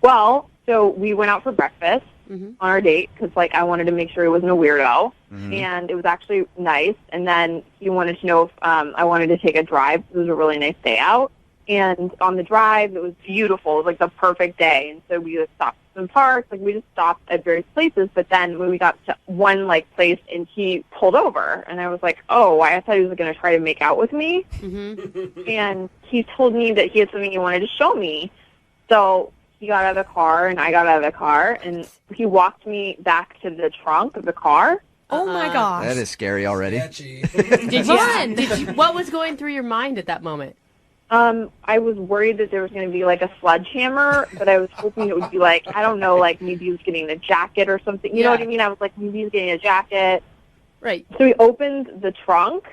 Well, so we went out for breakfast. On our date because I wanted to make sure he wasn't a weirdo, and it was actually nice. And then he wanted to know if I wanted to take a drive. It was a really nice day out, and on the drive it was beautiful. It was the perfect day, and so we just stopped in parks. We just stopped at various places. But then when we got to one place, and he pulled over, and I was like, "Oh, I thought he was going to try to make out with me." And he told me that he had something he wanted to show me, so. He got out of the car, and I got out of the car, and he walked me back to the trunk of the car. Oh, my gosh. That is scary already. What was going through your mind at that moment? I was worried that there was going to be a sledgehammer, but I was hoping it would be I don't know, maybe he was getting a jacket or something. You know what I mean? I was maybe he's getting a jacket. Right. So he opened the trunk,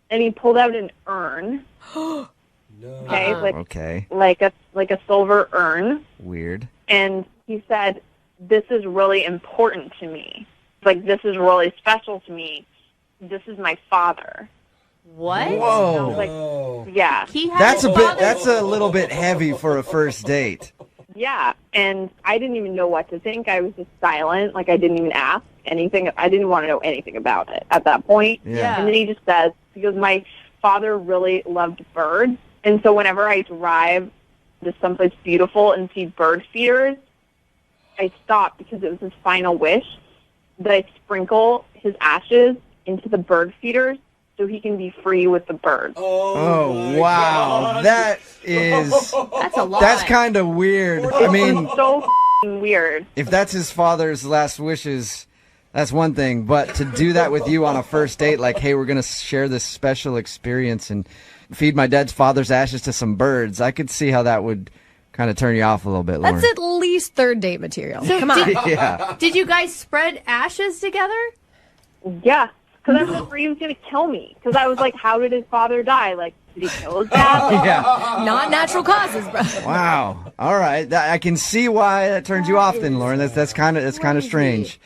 and he pulled out an urn. No. Okay, like a silver urn. Weird. And he said, "This is really important to me. This is really special to me. This is my father." What? Whoa. Yeah. That's a little bit heavy for a first date. Yeah, and I didn't even know what to think. I was just silent. I didn't even ask anything. I didn't want to know anything about it at that point. Yeah. And then he just says, because my father really loved birds. And so whenever I drive to someplace beautiful and see bird feeders, I stop because it was his final wish that I sprinkle his ashes into the bird feeders so he can be free with the birds. Oh wow. God. That's a lot. That's kind of weird. I mean, It's so weird. if that's his father's last wishes, that's one thing. But to do that with you on a first date, hey, we're going to share this special experience and feed my dad's father's ashes to some birds, I could see how that would kind of turn you off a little bit, Lauren. That's at least third date material. Come on. Yeah. Did you guys spread ashes together? Yeah, because I was afraid he was going to kill me. Because I was like, how did his father die? Did he kill his dad? Yeah. Not natural causes, bro. Wow. All right. I can see why that turns you off then, Lauren. That's kind of strange.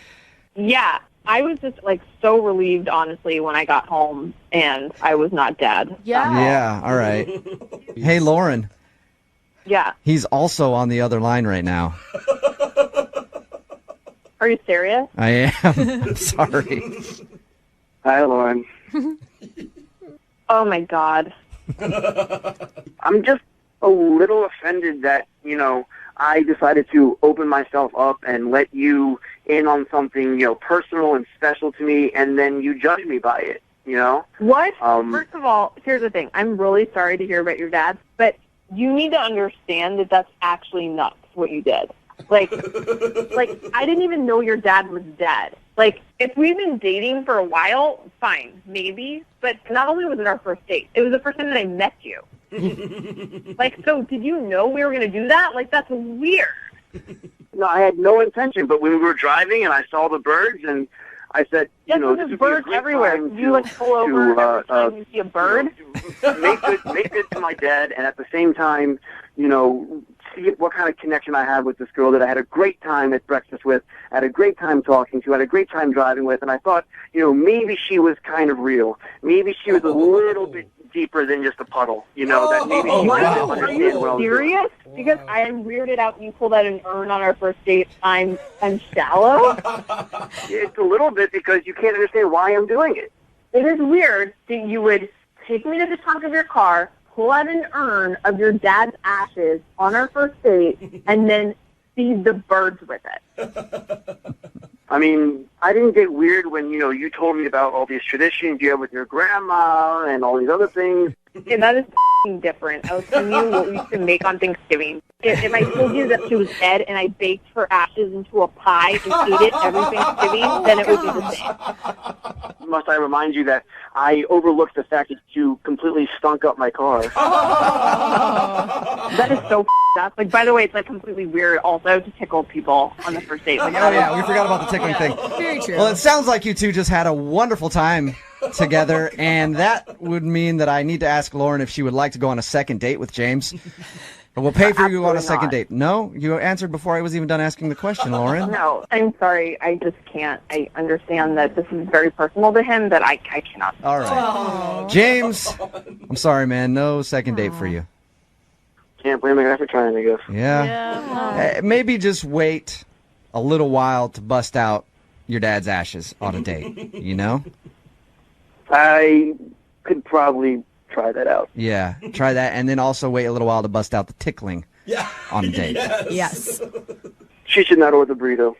Yeah. I was just so relieved, honestly, when I got home and I was not dead. Yeah. Yeah. All right. Hey, Lauren. Yeah. He's also on the other line right now. Are you serious? I am. I'm sorry. Hi, Lauren. Oh my God. I'm just a little offended that, I decided to open myself up and let you in on something, personal and special to me, and then you judge me by it, What? First of all, here's the thing. I'm really sorry to hear about your dad, but you need to understand that that's actually nuts, what you did. Like, I didn't even know your dad was dead. Like, if we've been dating for a while, fine, maybe. But not only was it our first date, it was the first time that I met you. Like, so did you know we were going to do that? Like, that's weird. No, I had no intention, but when we were driving and I saw the birds and I said, Yes, this there's would be a birds great everywhere. time You like pull over every time you see a bird? Make good to my dad, and at the same time, see what kind of connection I had with this girl that I had a great time at breakfast with, had a great time talking to, had a great time driving with, and I thought, maybe she was kind of real. Maybe she was a little bit deeper than just a puddle, that maybe she might Are understand you what I was doing. serious? Because I am weirded out when you pulled out an urn on our first date. I'm shallow. It's a little bit because you can't understand why I'm doing it. It is weird that you would take me to the trunk of your car, pull out an urn of your dad's ashes on our first date, and then feed the birds with it. I mean, I didn't get weird when, you told me about all these traditions you have with your grandma and all these other things. Yeah, that is different. I was telling you what we used to make on Thanksgiving. If I told you that she was dead and I baked her ashes into a pie and ate it every Thanksgiving, then it would be the same. Must I remind you that I overlooked the fact that you completely stunk up my car? That is so up. Like, by the way, it's like completely weird also to tickle people on the first date. Like, Oh, yeah, we forgot about the tickling thing. Very true. Well, it sounds like you two just had a wonderful time together, and that would mean that I need to ask Lauren if she would like to go on a second date with James. We'll pay for you on a second date. No? You answered before I was even done asking the question, Lauren. No, I'm sorry. I just can't. I understand that this is very personal to him, that I cannot. All right. James, I'm sorry, man. No second date for you. Can't blame a guy for trying, I guess. Yeah. Maybe just wait a little while to bust out your dad's ashes on a date, I could probably try that out. Yeah, try that, and then also wait a little while to bust out the tickling on a date. Yes. She should not order the burrito.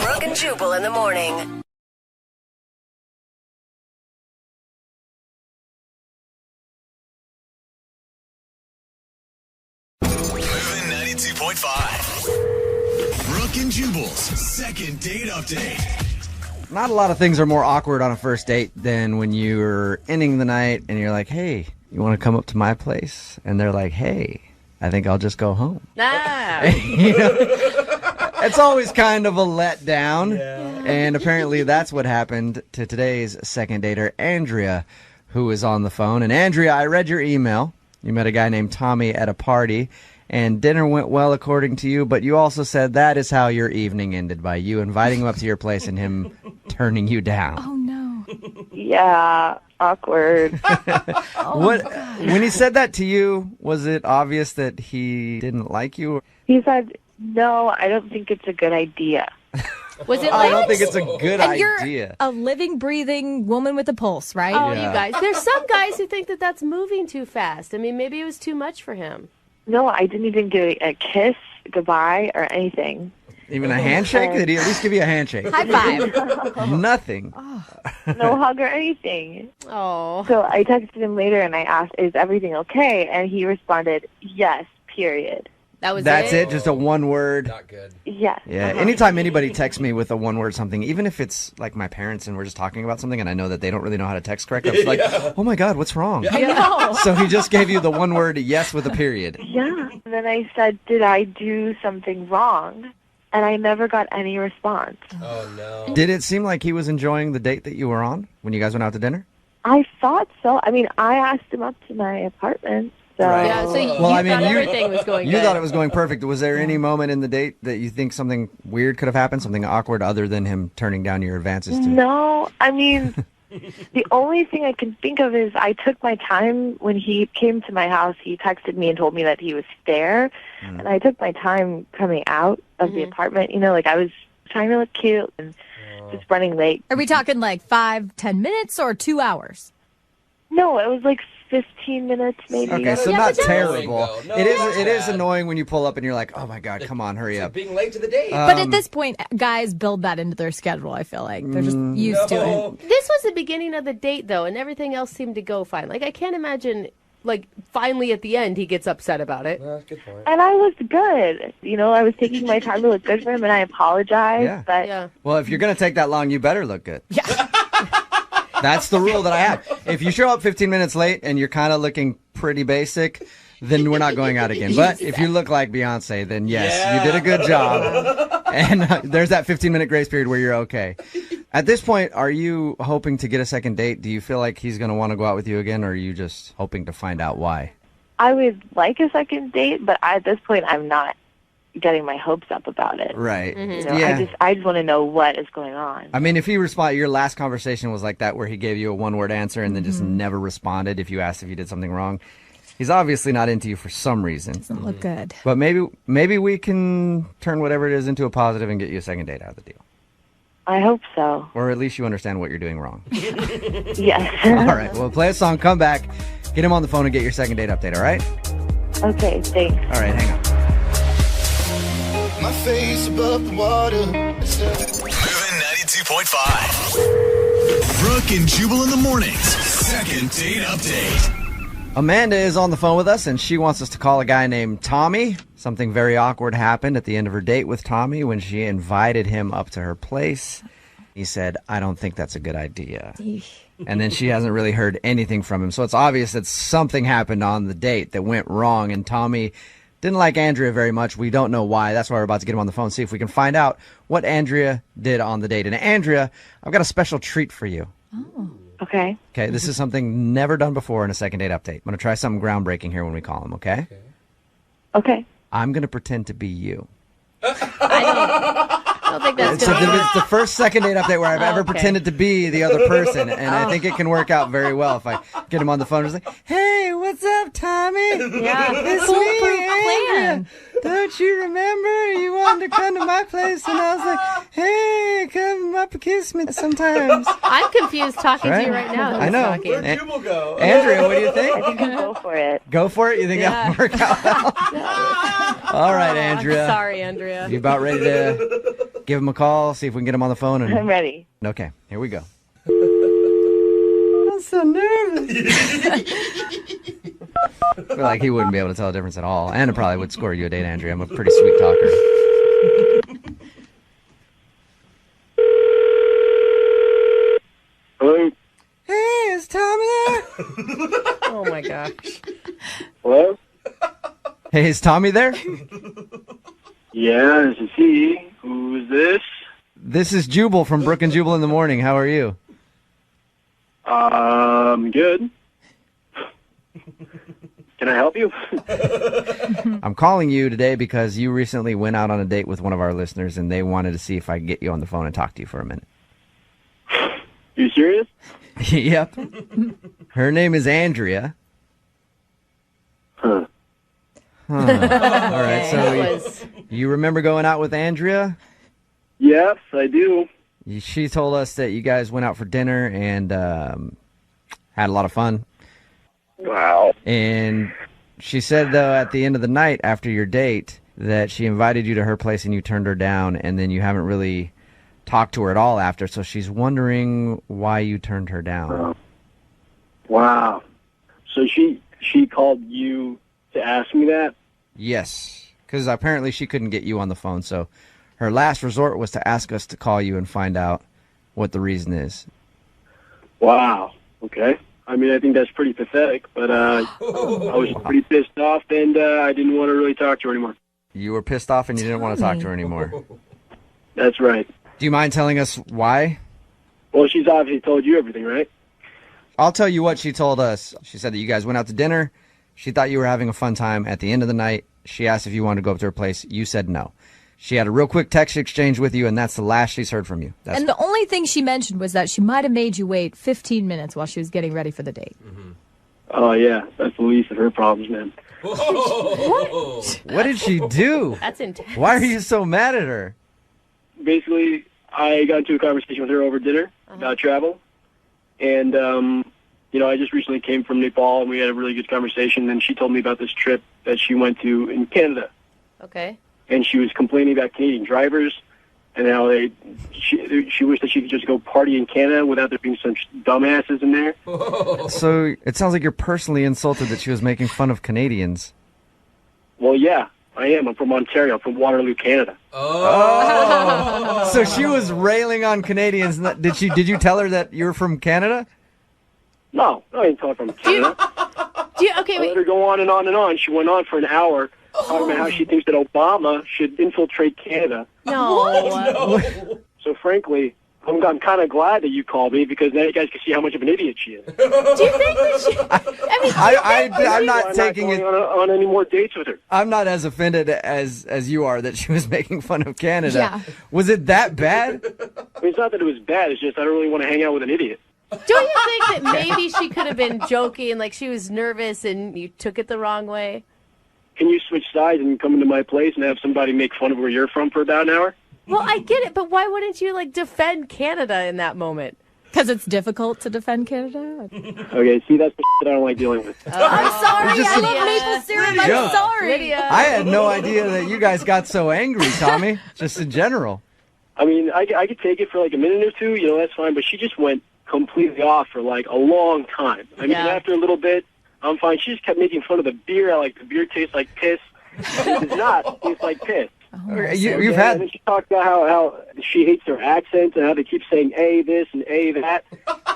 Brooke and Jubal in the morning. Moving 92.5. Brooke and Jubal's second date update. Not a lot of things are more awkward on a first date than when you're ending the night and you're like, hey, you want to come up to my place? And they're like, hey, I think I'll just go home. It's always kind of a letdown. And apparently that's what happened to today's second dater, Andrea, who is on the phone. And Andrea, I read your email. You met a guy named Tommy at a party, and dinner went well according to you, but you also said that is how your evening ended, by you inviting him up to your place and him turning you down. Oh, no. Yeah, awkward. When he said that to you, was it obvious that he didn't like you? He said, no, I don't think it's a good idea. Was it I like? don't think it's a good And you're idea. a living, breathing woman with a pulse, right? Oh, Yeah. you guys. There's some guys who think that that's moving too fast. I mean, maybe it was too much for him. No, I didn't even get a kiss, goodbye, or anything. Even a handshake? Did he at least give you a handshake? High five. Nothing. No hug or anything. Oh. So I texted him later and I asked, is everything okay? And he responded, yes, period. That's it? Just a one word? Not good. Yes. Yeah. Anytime anybody texts me with a one word something, even if it's like my parents and we're just talking about something and I know that they don't really know how to text correct, I'm just like, oh my God, what's wrong? I know. So he just gave you the one word yes with a period. Yeah. And then I said, did I do something wrong? And I never got any response. Oh, no. Did it seem like he was enjoying the date that you were on when you guys went out to dinner? I thought so. I mean, I asked him up to my apartment. So. Yeah, so you thought everything was going You good. thought it was going perfect. Was there any moment in the date that you think something weird could have happened, something awkward other than him turning down your advances to? No, I mean, the only thing I can think of is I took my time when he came to my house. He texted me and told me that he was there, and I took my time coming out of the apartment. You know, like I was trying to look cute and just running late. Are we talking like 5-10 minutes or 2 hours? No, it was like 15 minutes maybe. Okay, so Yeah, not but that's terrible. annoying, though. No, It is that's bad. annoying when you pull up and you're like, oh my God, come on, hurry up. Being late to the date. But at this point, guys build that into their schedule, I feel like. They're just used to it. This was the beginning of the date, though, and everything else seemed to go fine. Like, I can't imagine like, finally at the end he gets upset about it. That's a good point. And I looked good. You know, I was taking my time to look good for him, and I apologized. Yeah. But Yeah. Well, if you're going to take that long, you better look good. Yeah. That's the rule that I have. If you show up 15 minutes late and you're kind of looking pretty basic, then we're not going out again. But if you look like Beyonce, then yes, you did a good job. And there's that 15-minute grace period where you're okay. At this point, are you hoping to get a second date? Do you feel like he's going to want to go out with you again, or are you just hoping to find out why? I would like a second date, but at this point, I'm not getting my hopes up about it. Right. You know, Yeah. I just want to know what is going on. I mean, if he responded, your last conversation was like that, where he gave you a one-word answer and then just never responded if you asked if you did something wrong. He's obviously not into you for some reason. Doesn't look good. But maybe we can turn whatever it is into a positive and get you a second date out of the deal. I hope so. Or at least you understand what you're doing wrong. Yes. All right. Well, play a song, come back, get him on the phone and get your second date update, all right? Okay, thanks. All right, hang on. My face above the water. Moving 92.5. Brooke and Jubal in the mornings. Second date update. Amanda is on the phone with us, and she wants us to call a guy named Tommy. Something very awkward happened at the end of her date with Tommy when she invited him up to her place. He said, "I don't think that's a good idea." And then she hasn't really heard anything from him. So it's obvious that something happened on the date that went wrong, and Tommy didn't like Andrea very much. We don't know why. That's why we're about to get him on the phone, see if we can find out what Andrea did on the date. And Andrea, I've got a special treat for you. Oh. Okay. Okay, this is something never done before in a second date update. I'm going to try something groundbreaking here when we call him, okay? Okay. I'm going to pretend to be you. I don't think that's So good. it's the first second date update where I've ever Okay. pretended to be the other person, and I think it can work out very well if I get him on the phone and just like, "Hey, what's up, Tommy? Yeah, It's foolproof me, Andrea. plan. Don't you remember you wanted to come to my place?" And I was like, "Hey, come up and kiss me sometimes." I'm confused talking to you right now. I know. Talking. Where'd Jubal go? Andrea, what do you I think? think I'll go for it. Go for it? You think that'll work out well? All right, Andrea. I'm sorry, Andrea. You about ready to give him a call, see if we can get him on the phone? I'm ready. Okay, here we go. I'm so nervous. I feel like he wouldn't be able to tell the difference at all. And it probably would score you a date, Andrea. I'm a pretty sweet talker. Hello? Hey, is Tommy there? Oh my gosh. Hello? Hey, is Tommy there? Yeah, this is he. Who is this? This is Jubal from Brooke and Jubal in the morning. How are you? Good. Can I help you? I'm calling you today because you recently went out on a date with one of our listeners, and they wanted to see if I could get you on the phone and talk to you for a minute. You serious? Yep. Her name is Andrea. Huh. All right, so That was you remember going out with Andrea? Yes, I do. She told us that you guys went out for dinner and had a lot of fun. Wow. And she said, though, at the end of the night after your date, that she invited you to her place and you turned her down, and then you haven't really talked to her at all after. So she's wondering why you turned her down. Wow. So she called you to ask me that? Yes, because apparently she couldn't get you on the phone. So her last resort was to ask us to call you and find out what the reason is. Wow. Okay. I mean, I think that's pretty pathetic, but I was pretty pissed off, and I didn't want to really talk to her anymore. You were pissed off and you didn't want to talk to her anymore. That's right. Do you mind telling us why? Well, she's obviously told you everything, right? I'll tell you what she told us. She said that you guys went out to dinner. She thought you were having a fun time. At the end of the night, she asked if you wanted to go up to her place. You said no. She had a real quick text exchange with you, and that's the last she's heard from you. And the only thing she mentioned was that she might have made you wait 15 minutes while she was getting ready for the date. Mm-hmm. Oh, yeah. That's the least of her problems, man. What did she do? That's intense. Why are you so mad at her? Basically, I got into a conversation with her over dinner about travel. And, I just recently came from Nepal, and we had a really good conversation. And she told me about this trip that she went to in Canada. Okay. And she was complaining about Canadian drivers, and how she wished that she could just go party in Canada without there being some dumbasses in there. So it sounds like you're personally insulted that she was making fun of Canadians. Well, yeah, I am. I'm from Ontario. I'm from Waterloo, Canada. Oh. So she was railing on Canadians. Did you tell her that you're from Canada? No, I didn't tell her from Canada. Okay, I wait. let her go on and on and on. She went on for an hour talking about how she thinks that Obama should infiltrate Canada. No. So frankly, I'm kind of glad that you called me because now you guys can see how much of an idiot she is. Do you think that she... I'm not taking going it on any more dates with her. I'm not as offended as you are that she was making fun of Canada. Yeah. Was it that bad? I mean, it's not that it was bad. It's just I don't really want to hang out with an idiot. Don't you think that maybe she could have been joking, like she was nervous and you took it the wrong way? Can you switch sides and come into my place and have somebody make fun of where you're from for about an hour? Well, I get it, but why wouldn't you defend Canada in that moment? Because it's difficult to defend Canada. Okay, see, that's the shit I don't like dealing with. I'm sorry. Just I a love maple syrup. I'm joke. sorry. Lydia. I had no idea that you guys got so angry, Tommy, just in general. I mean, I could take it for a minute or two, that's fine, but she just went completely off for a long time. I mean, after a little bit, I'm fine. She just kept making fun of the beer. The beer tastes like piss. It does not taste like piss. You've had... And then she talked about how she hates their accents and how they keep saying A this and A that.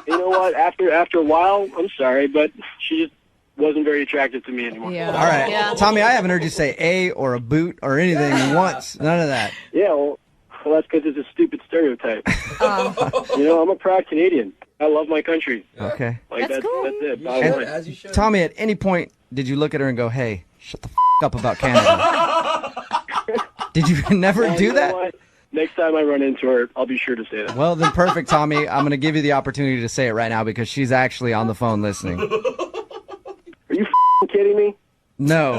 You know what? After a while, I'm sorry, but she just wasn't very attractive to me anymore. Yeah. All right. Yeah. Tommy, I haven't heard you say A or a boot or anything once. None of that. Yeah, well, that's because it's a stupid stereotype. I'm a proud Canadian. I love my country. Okay. That's cool. That's it. And As you should. Tommy, at any point, did you look at her and go, hey, shut the up about Canada? Did you never do You know that? what? Next time I run into her, I'll be sure to say that. Well, then perfect, Tommy. I'm going to give you the opportunity to say it right now because she's actually on the phone listening. Are you kidding me? No.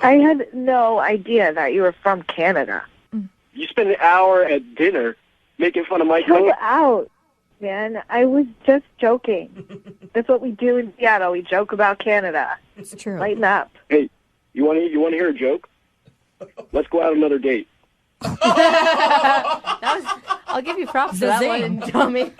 I had no idea that you were from Canada. You spend an hour at dinner making fun of my Chill country. out, man. I was just joking. That's what we do in Seattle. We joke about Canada. It's true. Lighten up. Hey, you want to hear a joke? Let's go out on another date. I'll give you props for that Zing. one, Tommy.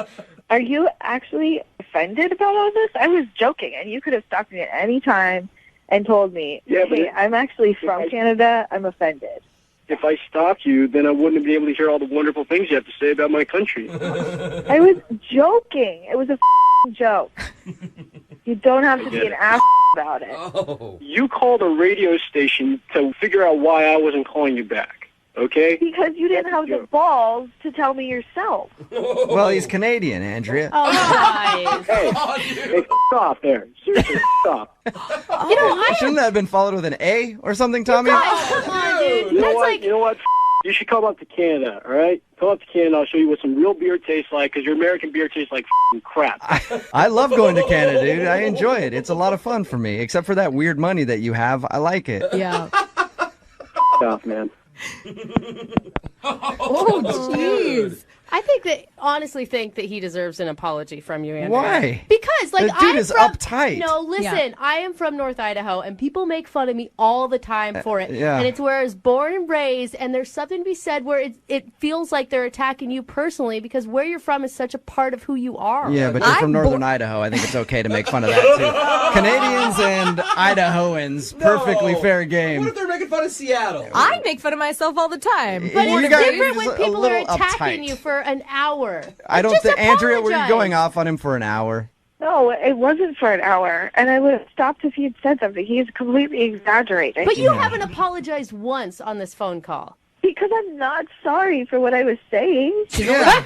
Are you actually offended about all this? I was joking, and you could have stopped me at any time and told me, Yeah, but hey, I'm actually from Canada. I'm offended. If I stopped you, then I wouldn't be able to hear all the wonderful things you have to say about my country. I was joking. It was a joke. You don't have to be an ass about it. Oh. You called a radio station to figure out why I wasn't calling you back, okay? Because you didn't have the balls to tell me yourself. Well, he's Canadian, Andrea. Oh, guys. Hey, off there. Seriously, off. Shouldn't that have been followed with an A or something, Tommy? Guys, come on, dude. You know That's what? You know what? You should come up to Canada, all right? Come up to Canada. I'll show you what some real beer tastes like, because your American beer tastes like crap. I love going to Canada, dude. I enjoy it. It's a lot of fun for me, except for that weird money that you have. I like it. Yeah. Off, man. Oh, jeez. I honestly think that he deserves an apology from you, Andrea. Why? Because, The dude I'm is from, uptight. No, listen, Yeah. I am from North Idaho, and people make fun of me all the time for it. yeah. And it's where I was born and raised, and there's something to be said where it feels like they're attacking you personally because where you're from is such a part of who you are. Yeah, but you're from northern Idaho. I think it's okay to make fun of that, too. Canadians and Idahoans, perfectly fair game. What if they're making fun of Seattle? I make fun of myself all the time. But You it's guys different are when a people are little attacking uptight. you for an hour. I don't Just think, Andrea, were you apologize. going off on him for an hour? No, it wasn't for an hour, and I would have stopped if you'd said something. He's completely exaggerating. But you haven't apologized once on this phone call. Because I'm not sorry for what I was saying. Yeah.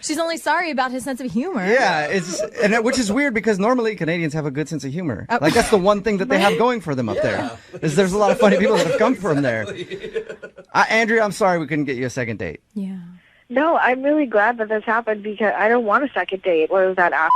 She's only sorry about his sense of humor. Yeah, which is weird because normally Canadians have a good sense of humor. Like that's the one thing that they have going for them up there. Is there's a lot of funny people that have come from there. Andrea, I'm sorry we couldn't get you a second date. Yeah. No, I'm really glad that this happened because I don't want a second date. What was that ass?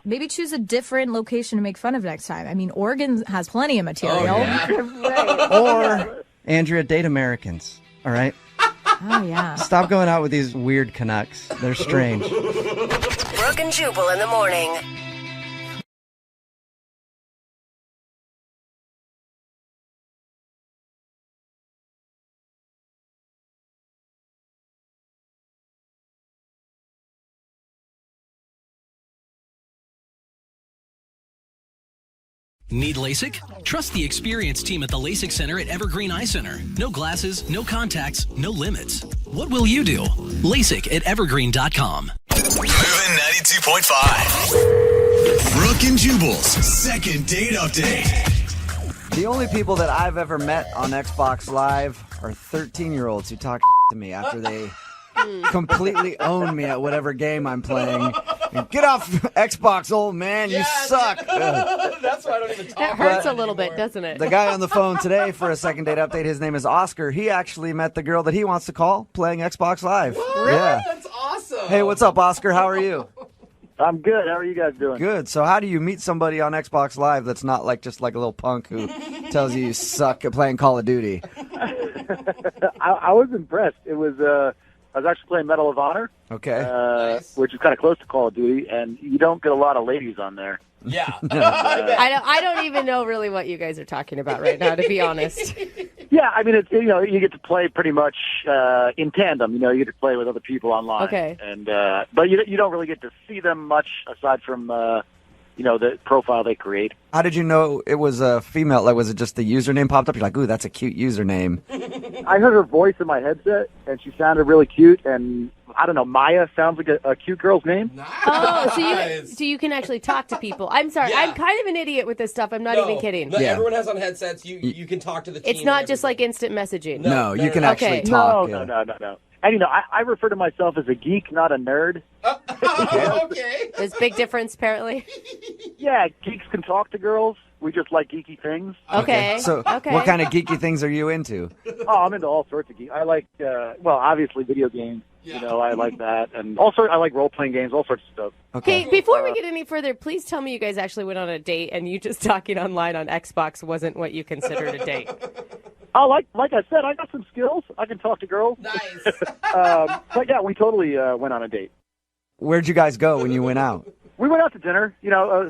Maybe choose a different location to make fun of next time. I mean, Oregon has plenty of material. Right. Or Andrea, date Americans. All right. Oh, yeah. Stop going out with these weird Canucks. They're strange. Brooke and Jubal in the morning. Need LASIK? Trust the experienced team at the LASIK Center at Evergreen Eye Center. No glasses, no contacts, no limits. What will you do? LASIK at evergreen.com. Moving 92.5. Brooke and Jubal's second date update. The only people that I've ever met on Xbox Live are 13-year-olds who talk to me after they completely own me at whatever game I'm playing. And get off Xbox, old man. You suck. That's why I don't even talk. That hurts a little bit, doesn't it? The guy on the phone today for a second date update, his name is Oscar. He actually met the girl that he wants to call playing Xbox Live. What? Yeah. That's awesome. Hey, what's up, Oscar? How are you? I'm good. How are you guys doing? Good. So how do you meet somebody on Xbox Live that's not like just like a little punk who tells you suck at playing Call of Duty? I was impressed. It was I was actually playing Medal of Honor, Nice. which is kind of close to Call of Duty, and you don't get a lot of ladies on there. Yeah. I don't even know really what you guys are talking about right now, to be honest. Yeah, I mean, it's, you get to play pretty much in tandem. You get to play with other people online. Okay. And but you don't really get to see them much aside from the profile they create. How did you know it was a female? Like, was it just the username popped up? You're like, ooh, that's a cute username. I heard her voice in my headset, and she sounded really cute. And I don't know, Maya sounds like a cute girl's name. Nice. Oh, so you can actually talk to people. I'm sorry, Yeah. I'm kind of an idiot with this stuff. I'm not even kidding. No, Yeah. everyone has on headsets. You can talk to the team. It's not and just like everything. instant messaging. No, you can actually Okay. talk. No. And I refer to myself as a geek, not a nerd. Okay. There's a big difference, apparently. Yeah, geeks can talk to girls. We just like geeky things. Okay. So okay. what kind of geeky things are you into? Oh, I'm into all sorts of geek. I like, obviously video games. Yeah. I like that, and also I like role-playing games, all sorts of stuff. Okay, before we get any further, please tell me you guys actually went on a date and you just talking online on Xbox wasn't what you considered a date. Oh, like I said, I got some skills. I can talk to girls. Nice. But yeah, we totally went on a date. Where'd you guys go when you went out? We went out to dinner.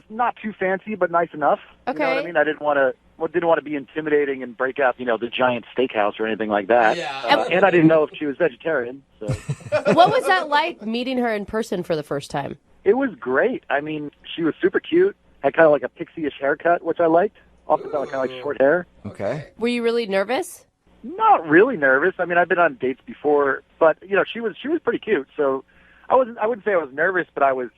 Not too fancy, but nice enough. Okay. You know what I mean? I didn't want to be intimidating and break out, the giant steakhouse or anything like that. Yeah. And I didn't know if she was vegetarian. So What was that like meeting her in person for the first time? it was great. I mean, she was super cute. Had kind of like a pixie-ish haircut, which I liked. Also kind of like short hair. Okay. Were you really nervous? Not really nervous. I mean, I've been on dates before, but she was pretty cute. So I wouldn't say I was nervous, but I was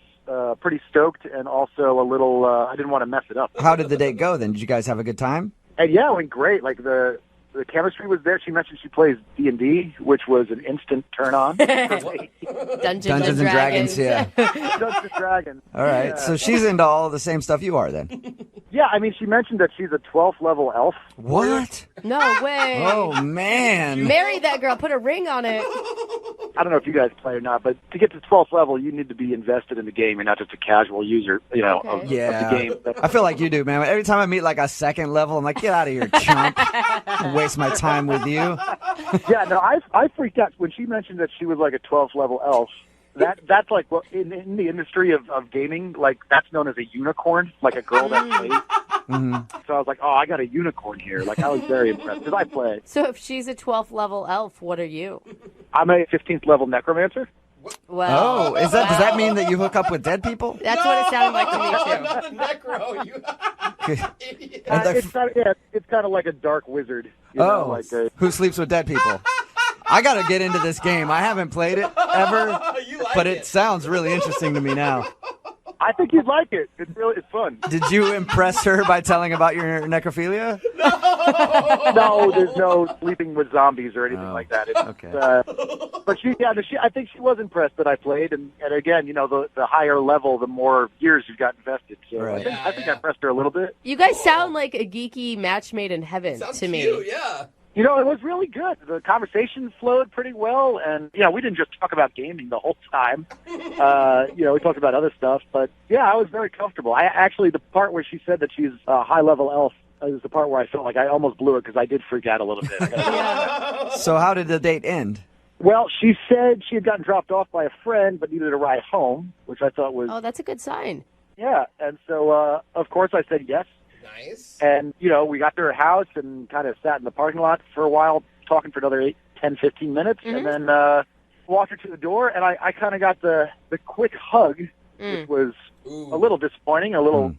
pretty stoked and also a little. I didn't want to mess it up. How did the date go then? Did you guys have a good time? And yeah, it went great. Like the chemistry was there. She mentioned she plays D&D, which was an instant turn on. Dungeons and Dragons, yeah. Dungeons and Dragons. All right. Yeah. So she's into all the same stuff you are then. Yeah, I mean, she mentioned that she's a 12th level elf. What? No way. Oh, man. Marry that girl. Put a ring on it. I don't know if you guys play or not, but to get to 12th level, you need to be invested in the game. You're not just a casual user, of the game. I feel like you do, man. Every time I meet like a second level, I'm like, get out of here, chump. Waste my time with you. Yeah, no, I freaked out when she mentioned that she was like a 12th level elf. That's like, well, in the industry of gaming, like that's known as a unicorn, like a girl that plays. Mm-hmm. So I was like, oh, I got a unicorn here. Like I was very impressed because I play. So if she's a 12th level elf, what are you? I'm a 15th level necromancer. Well, does that mean that you hook up with dead people? That's what it sounded like to me too. Not a necro. It's kind of like a dark wizard. Who sleeps with dead people? I got to get into this game. I haven't played it ever, but it sounds really interesting to me now. I think you'd like it. It's fun. Did you impress her by telling about your necrophilia? No, there's no sleeping with zombies or anything like that. Okay. But I think she was impressed that I played, and again, the higher level, the more years you've got invested. So Right. I think I impressed her a little bit. You guys sound like a geeky match made in heaven to me. Cute, yeah. It was really good. The conversation flowed pretty well, and we didn't just talk about gaming the whole time. We talked about other stuff, but I was very comfortable. The part where she said that she's a high level elf is the part where I felt like I almost blew it because I did freak out a little bit. So how did the date end? Well, she said she had gotten dropped off by a friend, but needed a ride home, which I thought was that's a good sign. Yeah, and so of course I said yes. Nice. And, we got to her house and kind of sat in the parking lot for a while, talking for another 10, 15 minutes, and then walked her to the door, and I kind of got the quick hug, which was a little disappointing, a little,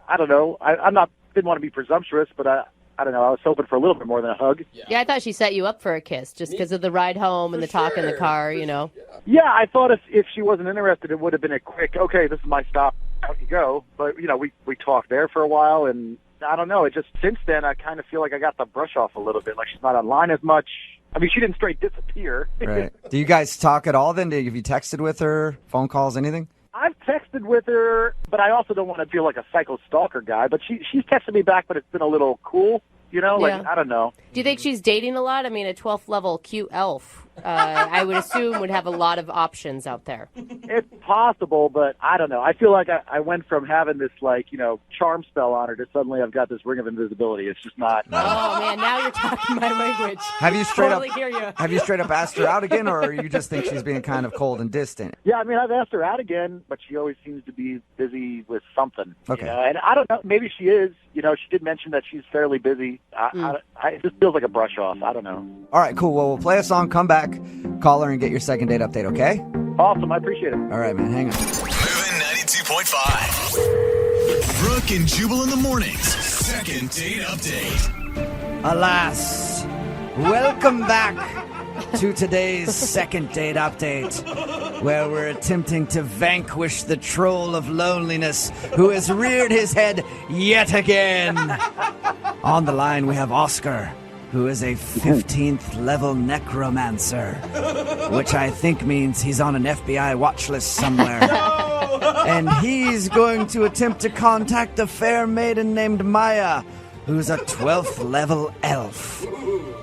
I don't know. I'm not didn't want to be presumptuous, but I don't know. I was hoping for a little bit more than a hug. Yeah, I thought she set you up for a kiss just because of the ride home and the talk in the car, you know. Yeah, I thought if she wasn't interested, it would have been a quick, okay, this is my stop, out you go. But, you know, we talked there for a while, and I don't know. It just, since then, I kind of feel like I got the brush off a little bit. Like, she's not online as much. I mean, she didn't straight disappear. Right. Do you guys talk at all then? Have you texted with her, phone calls, anything? I've texted with her, but I also don't want to feel like a psycho stalker guy. But she's texted me back, but it's been a little cool, you know? Like, I don't know. Do you think she's dating a lot? I mean, a 12th level cute elf, I would assume, would have a lot of options out there. It's possible, but I don't know. I feel like I went from having this, like, you know, charm spell on her to suddenly I've got this ring of invisibility. It's just not. Oh, man, now you're talking my language. Have you straight totally up hear you. Have you straight up asked her out again, or you just think she's being kind of cold and distant? Yeah, I mean, I've asked her out again, but she always seems to be busy with something. Okay. You know? And I don't know. Maybe she is. You know, she did mention that she's fairly busy. It just feels like a brush off. I don't know. All right, cool. Well, we'll play a song, come back, call her, and get your second date update, okay? Awesome. I appreciate it. All right, man. Hang on. Moving 92.5. Brooke and Jubal in the mornings. Second date update. Alas, welcome back to today's second date update, where we're attempting to vanquish the troll of loneliness who has reared his head yet again. On the line, we have Oscar, who is a 15th level necromancer, which I think means he's on an FBI watch list somewhere. And he's going to attempt to contact a fair maiden named Maya, who's a 12th level elf.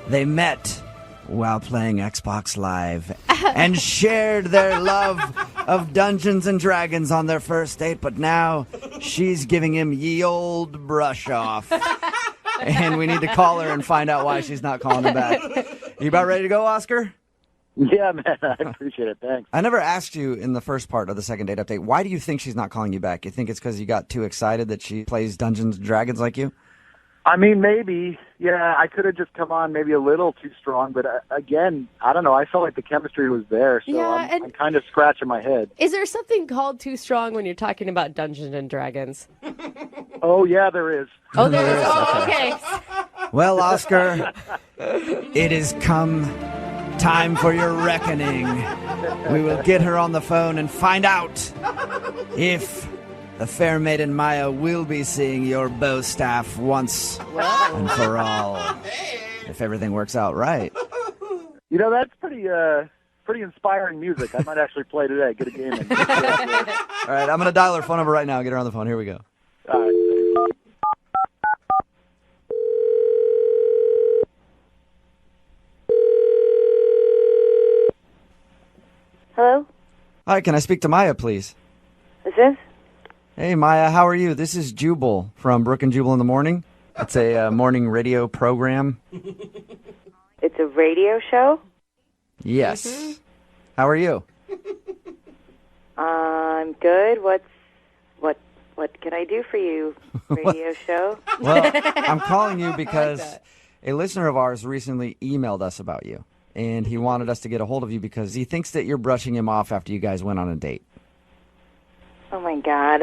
They met while playing Xbox Live and shared their love of Dungeons and Dragons on their first date, but now she's giving him ye old brush off. And we need to call her and find out why she's not calling him back. You about ready to go, Oscar? Yeah, man. I appreciate it. Thanks. I never asked you in the first part of the second date update, why do you think she's not calling you back? You think it's because you got too excited that she plays Dungeons and Dragons like you? I mean, maybe. Yeah, I could have just come on maybe a little too strong, but again, I don't know. I felt like the chemistry was there, so I'm kind of scratching my head. Is there something called too strong when you're talking about Dungeons and Dragons? Oh, yeah, there is. Oh, there is. Oh, okay. Well, Oscar, it has come time for your reckoning. We will get her on the phone and find out if the fair maiden Maya will be seeing your bow staff once and for all. If everything works out right. You know, that's pretty inspiring music. I might actually play today. Get a game in. All right, I'm going to dial her phone number right now. Get her on the phone. Here we go. All right. Hello? Hi, can I speak to Maya, please? Is this? Hey, Maya, how are you? This is Jubal from Brooke and Jubal in the morning. It's a morning radio program. It's a radio show? Yes. Mm-hmm. How are you? I'm good. What can I do for you, radio show? Well, I'm calling you because a listener of ours recently emailed us about you, and he wanted us to get a hold of you because he thinks that you're brushing him off after you guys went on a date. Oh, my God.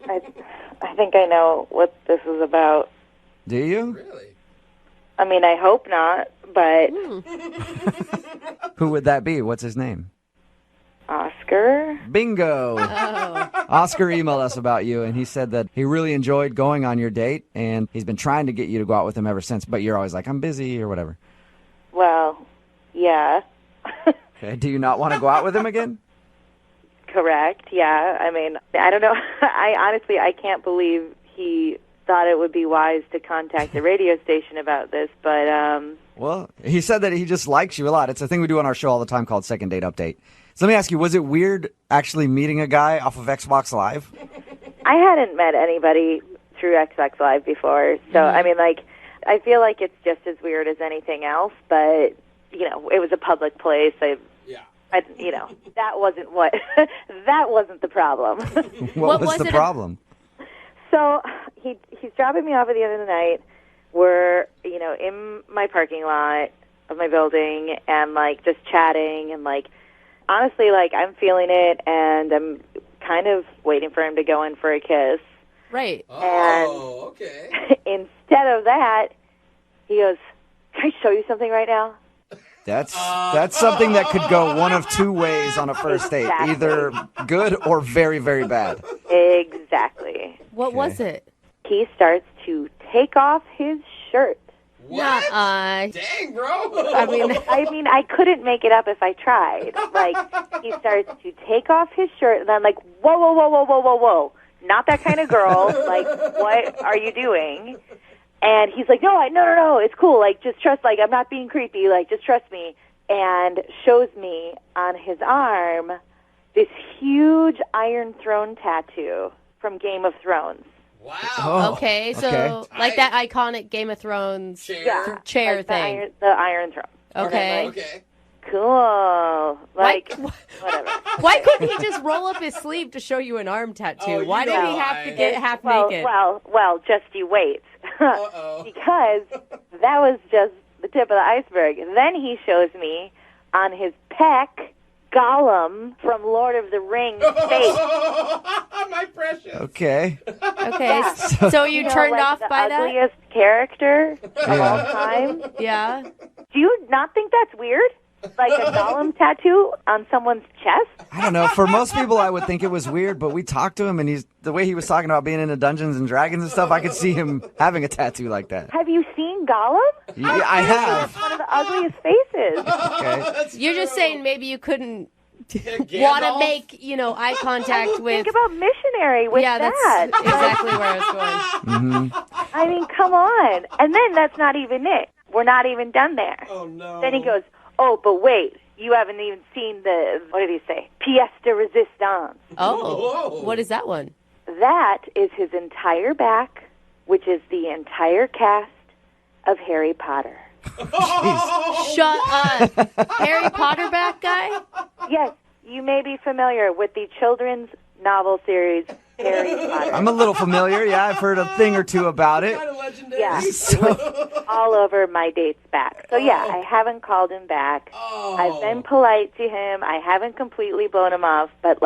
I think I know what this is about. Do you? Really? I mean, I hope not, but... Who would that be? What's his name? Oscar. Bingo! Oh. Oscar emailed us about you, and he said that he really enjoyed going on your date, and he's been trying to get you to go out with him ever since, but you're always like, I'm busy, or whatever. Well, yeah. Okay, do you not want to go out with him again? Correct, yeah. I mean, I don't know. I can't believe he thought it would be wise to contact the radio station about this, but... Well, he said that he just likes you a lot. It's a thing we do on our show all the time called Second Date Update. So let me ask you, was it weird actually meeting a guy off of Xbox Live? I hadn't met anybody through Xbox Live before, so, I mean, like, I feel like it's just as weird as anything else, but, you know, it was a public place. You know, that wasn't that wasn't the problem. What was the problem? So he's dropping me off at the end of the night. We're, you know, in my parking lot of my building and, like, just chatting and, like, honestly, like, I'm feeling it and I'm kind of waiting for him to go in for a kiss. Right. Oh, okay. Instead of that, he goes, "Can I show you something right now?" That's something that could go one of two ways on a first date, either good or very, very bad. Exactly. What was it? He starts to take off his shirt. What? Dang, bro. I mean, I couldn't make it up if I tried. Like, he starts to take off his shirt, and I'm like, whoa, whoa, whoa, whoa, whoa, whoa, whoa. Not that kind of girl. Like, what are you doing? And he's like, no, it's cool. Like, just trust, like, I'm not being creepy. Like, just trust me. And shows me on his arm this huge Iron Throne tattoo from Game of Thrones. Wow. Oh, okay, so like that iconic Game of Thrones chair like thing. The Iron Throne. Okay. Okay. Cool. Like, whatever. Why couldn't he just roll up his sleeve to show you an arm tattoo? Why did he have to get half naked? Well, just you wait. Because that was just the tip of the iceberg. Then he shows me on his pec Gollum from Lord of the Rings face. My precious. Okay. Okay, so you turned like off the by that? ugliest character of all time. Yeah. Do you not think that's weird? Like a Gollum tattoo on someone's chest? I don't know. For most people, I would think it was weird, but we talked to him, and the way he was talking about being into Dungeons and Dragons and stuff, I could see him having a tattoo like that. Have you seen Gollum? Yeah, I have. It's one of the ugliest faces. Okay. You're just saying maybe you couldn't want to make, eye contact with... Think about missionary with that. That's exactly where I was going. Mm-hmm. I mean, come on. And then that's not even it. We're not even done there. Oh, no. Then he goes, oh, but wait. You haven't even seen what did he say? Pièce de résistance. Oh, Whoa. what is that one? That is his entire back, which is the entire cast of Harry Potter. Shut up. Harry Potter back guy? Yes, you may be familiar with the children's novel series Harry Potter. I'm a little familiar. Yeah, I've heard a thing or two about it. Kind of legendary. Yeah, it was all over my date's back. So yeah, I haven't called him back. Oh. I've been polite to him. I haven't completely blown him off, but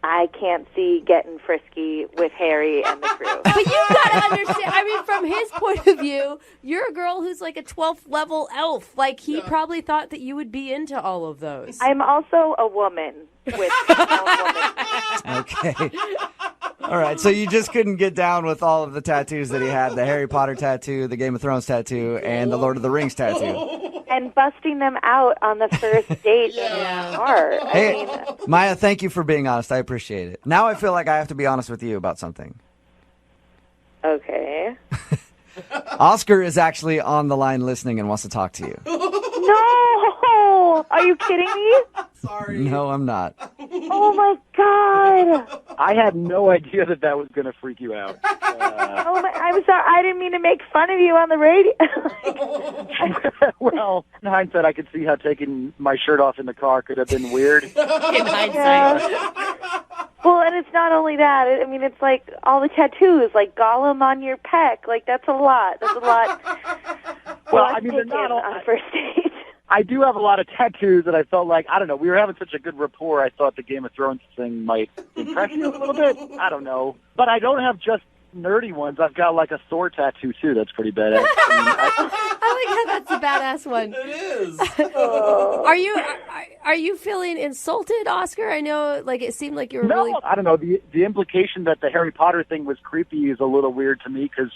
I can't see getting frisky with Harry and the crew. But you gotta understand, I mean, from his point of view, you're a girl who's like a 12th level elf. Like, he probably thought that you would be into all of those. I'm also a woman with Okay. All right, so you just couldn't get down with all of the tattoos that he had, the Harry Potter tattoo, the Game of Thrones tattoo, and the Lord of the Rings tattoo. And busting them out on the first date in the car. Hey, Maya, thank you for being honest. I appreciate it. Now I feel like I have to be honest with you about something. Okay. Oscar is actually on the line listening and wants to talk to you. No! Are you kidding me? Sorry. No, I'm not. Oh, my God. I had no idea that was going to freak you out. I'm sorry. I didn't mean to make fun of you on the radio. Well, in hindsight, I could see how taking my shirt off in the car could have been weird. In hindsight. Well, and it's not only that. I mean, it's like all the tattoos, like Gollum on your pec. Like, that's a lot. That's a lot. Well, I mean, they're not all... on first date. I do have a lot of tattoos that I felt like, I don't know, we were having such a good rapport, I thought the Game of Thrones thing might impress you a little bit. I don't know. But I don't have just nerdy ones. I've got like a Thor tattoo, too. That's pretty badass. I like how that's a badass one. It is. Are you feeling insulted, Oscar? I know, like, it seemed like you were really... I don't know. The implication that the Harry Potter thing was creepy is a little weird to me because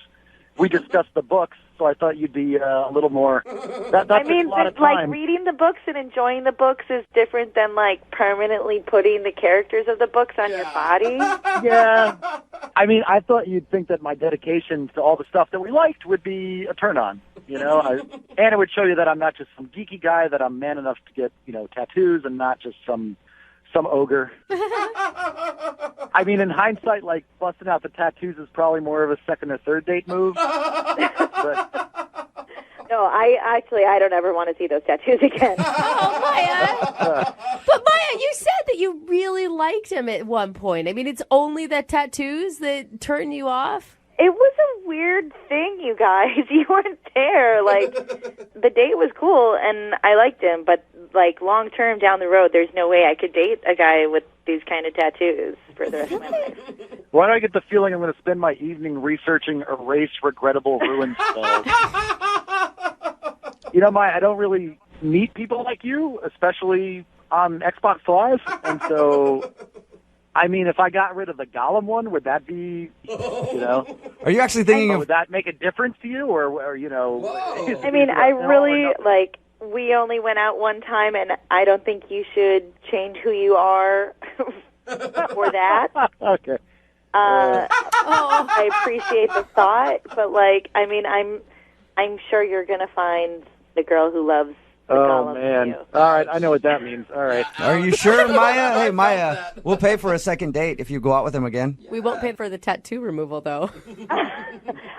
we discussed the books, so I thought you'd be a little more... That I mean, a lot of like, time. reading the books and enjoying the books is different than, like, permanently putting the characters of the books on your body. Yeah. I mean, I thought you'd think that my dedication to all the stuff that we liked would be a turn-on, you know? And it would show you that I'm not just some geeky guy, that I'm man enough to get, tattoos and not just some ogre. I mean, in hindsight, like, busting out the tattoos is probably more of a second or third date move. But... No, I don't ever want to see those tattoos again. Oh, Maya. But Maya, you said that you really liked him at one point. I mean, it's only the tattoos that turn you off? It was a weird thing, you guys. You weren't there. Like, the date was cool, and I liked him, but, like, long-term down the road, there's no way I could date a guy with these kind of tattoos for the rest of my life. Why do I get the feeling I'm going to spend my evening researching erase regrettable ruined spells? You know, I don't really meet people like you, especially on Xbox Live, and so, I mean, if I got rid of the Gollum one, would that be, you know? Are you actually thinking of... Would that make a difference to you, or you know? I mean, I really, like, we only went out one time, and I don't think you should change who you are for that. Okay. I appreciate the thought, but, like, I mean, I'm sure you're going to find the girl who loves the Gollum man. you. All right, I know what that means. All right. Are you sure, Maya? Hey, Maya, we'll pay for a second date if you go out with him again. We won't pay for the tattoo removal, though.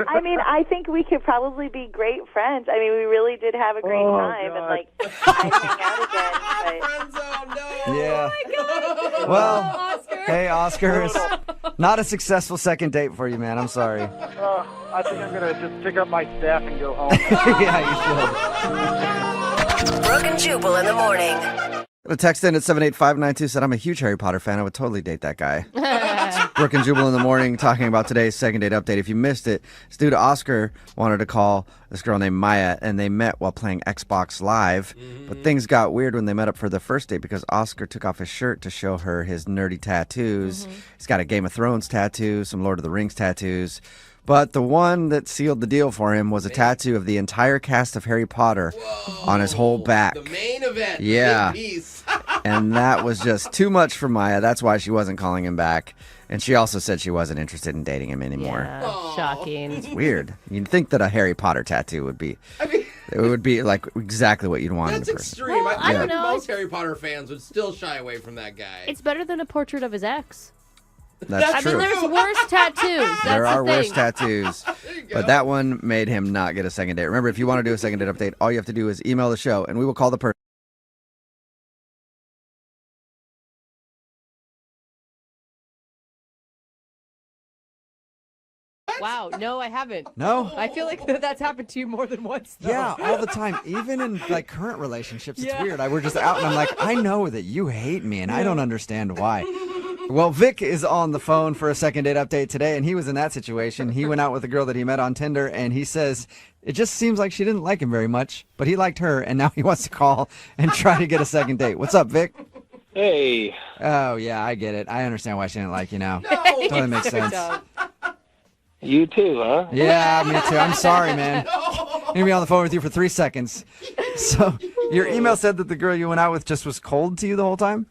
I mean, I think we could probably be great friends. I mean, we really did have a great time, God. and, like, I'd hang out again. But... Yeah. Oh, my God. Well, Oscar. hey, Oscar, it's not a successful second date for you, man. I'm sorry. I think I'm going to just pick up my staff and go home. Yeah, you should. Brooke and Jubal in the morning. A text in at 78592 said, I'm a huge Harry Potter fan. I would totally date that guy. Brooke and Jubal in the morning talking about today's second date update. If you missed it, this dude Oscar wanted to call this girl named Maya, and they met while playing Xbox Live. But things got weird when they met up for the first date because Oscar took off his shirt to show her his nerdy tattoos. He's got a Game of Thrones tattoo, some Lord of the Rings tattoos. But the one that sealed the deal for him was a tattoo of the entire cast of Harry Potter on his whole back. The main event. Yeah. The big piece. And that was just too much for Maya. That's why she wasn't calling him back. And she also said she wasn't interested in dating him anymore. Yeah, shocking. It's weird. You'd think that a Harry Potter tattoo would be... it would be like exactly what you'd want in a That's person. extreme. Well, I I don't think know. most Harry Potter fans would still shy away from that guy. It's better than a portrait of his ex. That's true. I mean, there's worse tattoos. That's There are the thing. worse tattoos. But that one made him not get a second date. Remember, if you want to do a second date update, all you have to do is email the show, and we will call the person. Wow, no, I haven't. No? I feel like that's happened to you more than once, though. Yeah, all the time. Even in like current relationships, it's Yeah. weird. We're just out, and I'm like, I know that you hate me, and I don't understand why. Well, Vic is on the phone for a second date update today, and he was in that situation. He went out with a girl that he met on Tinder, and he says it just seems like she didn't like him very much, but he liked her, and now he wants to call and try to get a second date. What's up, Vic? Hey. Oh, yeah, I get it. I understand why she didn't like you now. No. Totally makes sense. You too, huh? Yeah, me too. I'm sorry, man. I'm going to be on the phone with you for 3 seconds. So, your email said that the girl you went out with just was cold to you the whole time?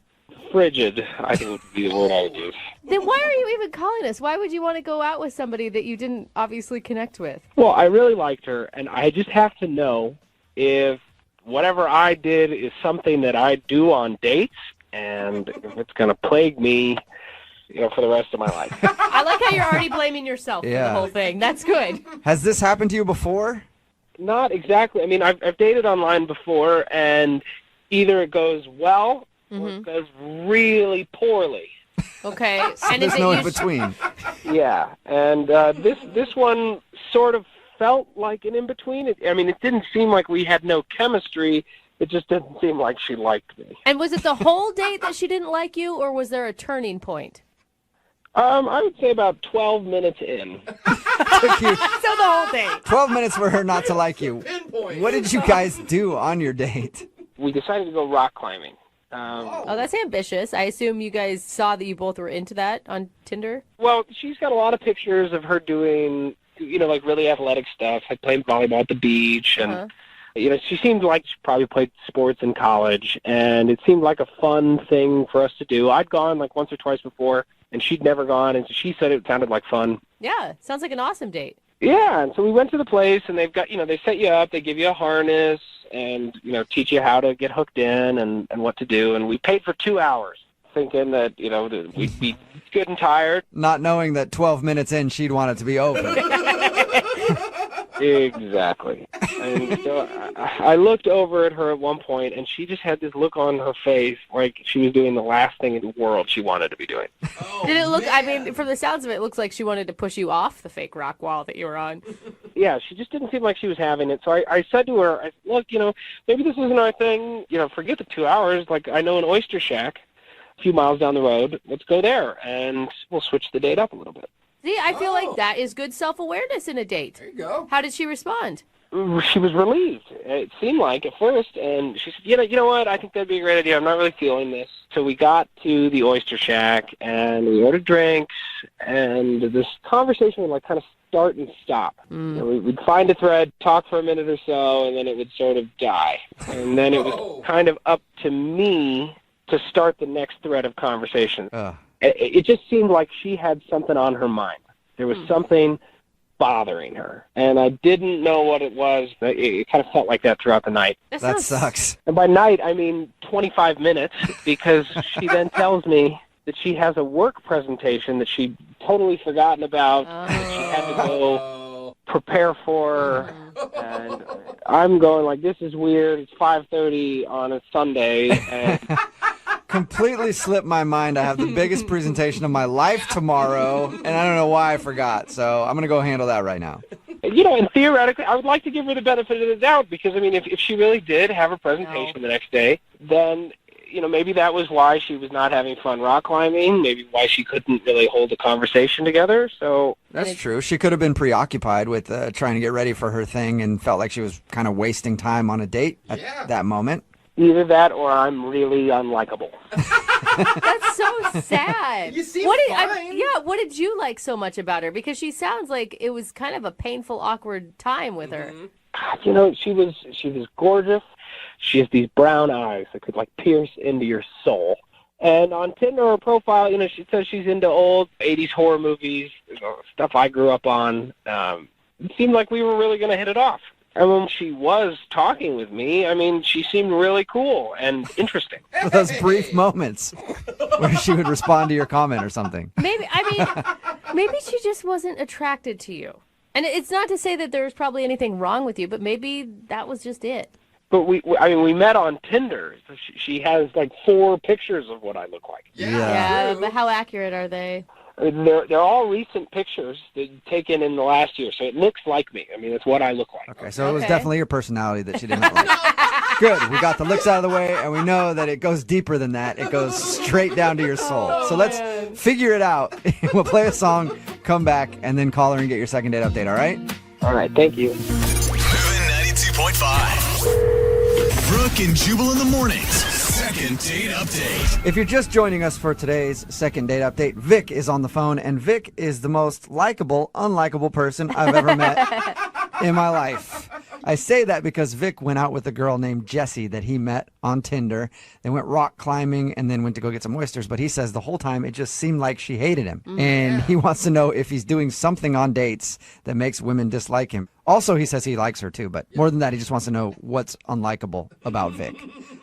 Frigid, I think would be the word I would use. Then why are you even calling us? Why would you want to go out with somebody that you didn't obviously connect with? Well, I really liked her, and I just have to know if whatever I did is something that I do on dates, and if it's going to plague me, for the rest of my life. I like how you're already blaming yourself for Yeah. the whole thing. That's good. Has this happened to you before? Not exactly. I mean, I've dated online before, and either it goes well or it goes really poorly. Okay. And There's is no it in between. Yeah, and this one sort of felt like an in-between. It didn't seem like we had no chemistry. It just didn't seem like she liked me. And was it the whole date that she didn't like you, or was there a turning point? I would say about 12 minutes in. Took you So the whole date. 12 minutes for her not to like you. What did you guys do on your date? We decided to go rock climbing. Oh, that's ambitious. I assume you guys saw that you both were into that on Tinder? Well, she's got a lot of pictures of her doing, like really athletic stuff, like playing volleyball at the beach. And, she seemed like she probably played sports in college. And it seemed like a fun thing for us to do. I'd gone like once or twice before, and she'd never gone. And so she said it sounded like fun. Yeah, sounds like an awesome date. Yeah, and so we went to the place, and they've got, they set you up, they give you a harness, and, teach you how to get hooked in and what to do. And we paid for 2 hours, thinking that, that we'd be good and tired. Not knowing that 12 minutes in, she'd want it to be over. Exactly. And so I looked over at her at one point, and she just had this look on her face like she was doing the last thing in the world she wanted to be doing. Did it look, I mean, from the sounds of it, it looks like she wanted to push you off the fake rock wall that you were on. Yeah, she just didn't seem like she was having it. So I said to her, look, maybe this isn't our thing. Forget the 2 hours. Like, I know an oyster shack a few miles down the road. Let's go there, and we'll switch the date up a little bit. See, I feel like that is good self-awareness in a date. There you go. How did she respond? She was relieved, it seemed like, at first, and she said, you know what, I think that'd be a great idea. I'm not really feeling this. So we got to the oyster shack, and we ordered drinks, and this conversation would, kind of start and stop. We'd find a thread, talk for a minute or so, and then it would sort of die. And then it was kind of up to me to start the next thread of conversation. It just seemed like she had something on her mind. There was something bothering her, and I didn't know what it was. It kind of felt like that throughout the night. That sucks. And by night, I mean 25 minutes, because she then tells me that she has a work presentation that she'd totally forgotten about, that she had to go prepare for, and I'm going like, this is weird. It's 5:30 on a Sunday, and... Completely slipped my mind. I have the biggest presentation of my life tomorrow, and I don't know why I forgot. So I'm going to go handle that right now. And theoretically, I would like to give her the benefit of the doubt, because, I mean, if she really did have a presentation the next day, then, maybe that was why she was not having fun rock climbing, maybe why she couldn't really hold a conversation together. So that's true. She could have been preoccupied with trying to get ready for her thing and felt like she was kind of wasting time on a date at that moment. Either that or I'm really unlikable. That's so sad. You seem fine. What did you like so much about her? Because she sounds like it was kind of a painful, awkward time with her. She was gorgeous. She has these brown eyes that could pierce into your soul. And on Tinder, her profile, she says she's into old 80s horror movies, stuff I grew up on. It seemed like we were really going to hit it off. And when she was talking with me, I mean, she seemed really cool and interesting. Those brief moments where she would respond to your comment or something. Maybe she just wasn't attracted to you. And it's not to say that there was probably anything wrong with you, but maybe that was just it. But we met on Tinder. So she has 4 pictures of what I look like. Yeah, but how accurate are they? They're all recent pictures taken in the last year, so it looks like me. I mean, it's what I look like. Okay, so it was definitely your personality that she didn't like. Good, we got the looks out of the way, and we know that it goes deeper than that. It goes straight down to your soul. So let's figure it out. We'll play a song, come back, and then call her and get your second date update, all right? All right, thank you. Moving 92.5. Brooke and Jubal in the mornings. Second date update. If you're just joining us for today's second date update, Vic is on the phone, and Vic is the most likable, unlikable person I've ever met in my life. I say that because Vic went out with a girl named Jessie that he met on Tinder. They went rock climbing and then went to go get some oysters, but he says the whole time it just seemed like she hated him. And he wants to know if he's doing something on dates that makes women dislike him. Also, he says he likes her too, but more than that, he just wants to know what's unlikable about Vic.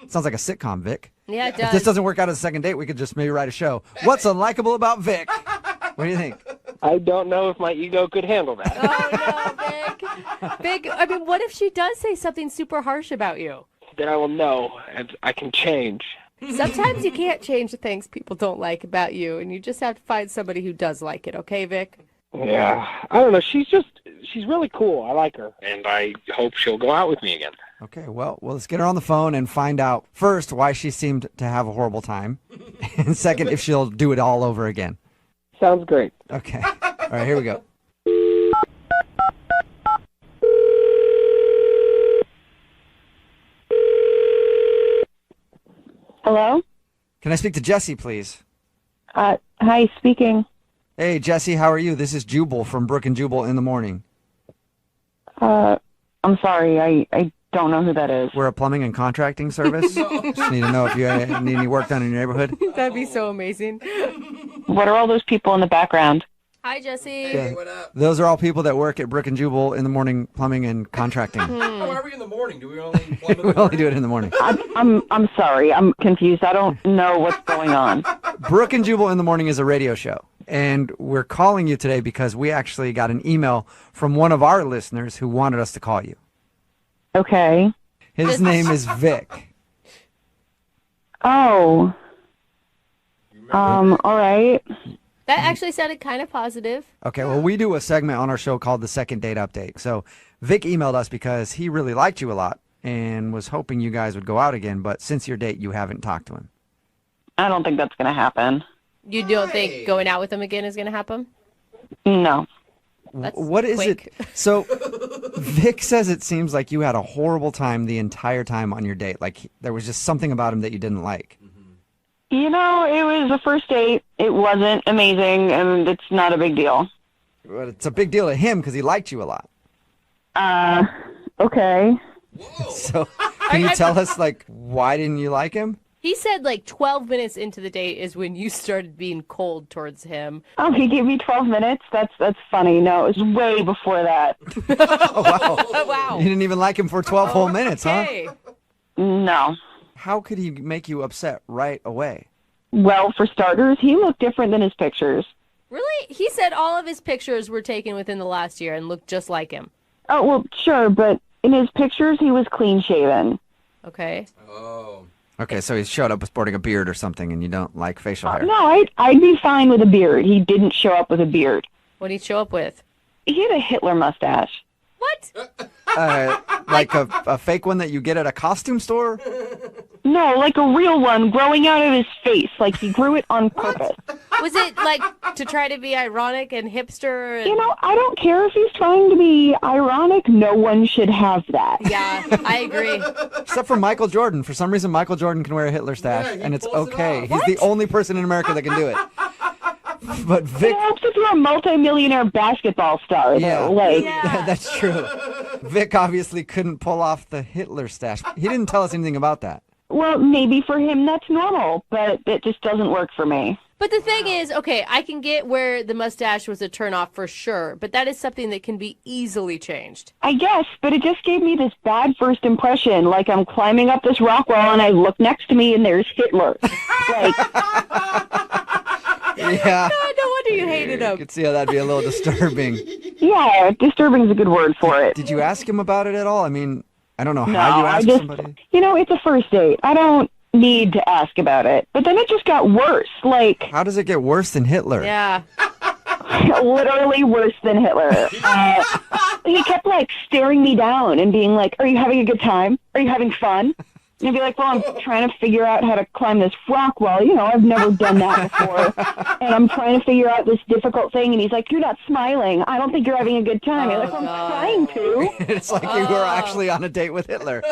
Sounds like a sitcom, Vic. Yeah, it does. If this doesn't work out as a second date, we could just maybe write a show. What's unlikable about Vic? What do you think? I don't know if my ego could handle that. Oh, no, Vic. Vic, I mean, what if she does say something super harsh about you? Then I will know, and I can change. Sometimes you can't change the things people don't like about you, and you just have to find somebody who does like it, okay, Vic? Yeah, I don't know. She's really cool. I like her, and I hope she'll go out with me again. Okay, well, let's get her on the phone and find out, first, why she seemed to have a horrible time, and second, if she'll do it all over again. Sounds great. Okay. All right, here we go. Hello? Can I speak to Jessie, please? Hi, speaking. Hey, Jessie, how are you? This is Jubal from Brooke and Jubal in the morning. I'm sorry, I don't know who that is. We're a plumbing and contracting service. Just need to know if you need any work done in your neighborhood. That'd be so amazing. What are all those people in the background? Hi, Jessie. Hey, what up? Those are all people that work at Brooke and Jubal in the morning, plumbing and contracting. Why are we in the morning? Do we only plumb in the We only do it in the morning. I'm sorry, I'm confused. I don't know what's going on. Brooke and Jubal in the morning is a radio show. And we're calling you today because we actually got an email from one of our listeners who wanted us to call you. Okay. His name is Vic. Oh. All right. That actually sounded kind of positive. Okay, well, we do a segment on our show called the Second Date Update. So Vic emailed us because he really liked you a lot and was hoping you guys would go out again. But since your date, you haven't talked to him. I don't think that's going to happen. You don't think going out with him again is going to happen? No. That's what is quick. it? So Vic says it seems like you had a horrible time the entire time on your date. Like there was just something about him that you didn't like. You know, it was a first date. It wasn't amazing, and it's not a big deal. But it's a big deal to him because he liked you a lot. Okay. So can you tell us, like, why didn't you like him? He said like 12 minutes into the date is when you started being cold towards him. Oh, he gave me 12 minutes? That's funny. No, it was way before that. Oh, wow. Wow. You didn't even like him for 12 whole minutes, huh? No. How could he make you upset right away? Well, for starters, he looked different than his pictures. Really? He said all of his pictures were taken within the last year and looked just like him. Oh, well, sure, but in his pictures, he was clean-shaven. Okay. Oh. Okay, so he showed up sporting a beard or something, and you don't like facial hair. No, I'd be fine with a beard. He didn't show up with a beard. What did he show up with? He had a Hitler mustache. What? Like a fake one that you get at a costume store? No, like a real one growing out of his face. Like he grew it on purpose. Was it like to try to be ironic and hipster? And... You know, I don't care if he's trying to be ironic. No one should have that. Yeah, I agree. Except for Michael Jordan. For some reason, Michael Jordan can wear a Hitler stash, and it's okay. He's the only person in America that can do it. But Vic... It helps if you're a multi-millionaire basketball star, though. Like, that's true. Vic obviously couldn't pull off the Hitler stash. He didn't tell us anything about that. Well, maybe for him that's normal, but it just doesn't work for me. But the thing is, okay, I can get where the mustache was a turnoff for sure, but that is something that can be easily changed. I guess, but it just gave me this bad first impression, like I'm climbing up this rock wall and I look next to me and there's Hitler. Like... Yeah. No wonder you hated him. I could see how that'd be a little disturbing. Yeah, disturbing is a good word for it. Did you ask him about it at all? I mean, I don't know how you asked somebody. You know, it's a first date. I don't need to ask about it. But then it just got worse. Like, how does it get worse than Hitler? Yeah. Literally worse than Hitler. He kept, like, staring me down and being like, are you having a good time? Are you having fun? And I'd be like, well, I'm trying to figure out how to climb this rock wall. You know, I've never done that before. And I'm trying to figure out this difficult thing. And he's like, you're not smiling. I don't think you're having a good time. I'm like, well, I'm trying to. It's like you were actually on a date with Hitler.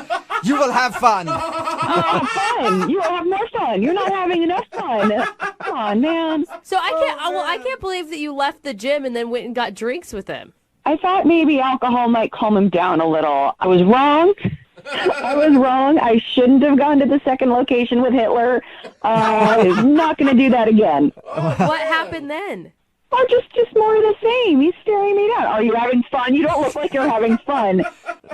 You will have fun. You will have fun. You will have more fun. You're not having enough fun. Come on, man. So I can't believe that you left the gym and then went and got drinks with him. I thought maybe alcohol might calm him down a little. I was wrong. I was wrong. I shouldn't have gone to the second location with Hitler. I'm not going to do that again. What happened then? Oh, just more of the same. He's staring me down. Are you having fun? You don't look like you're having fun.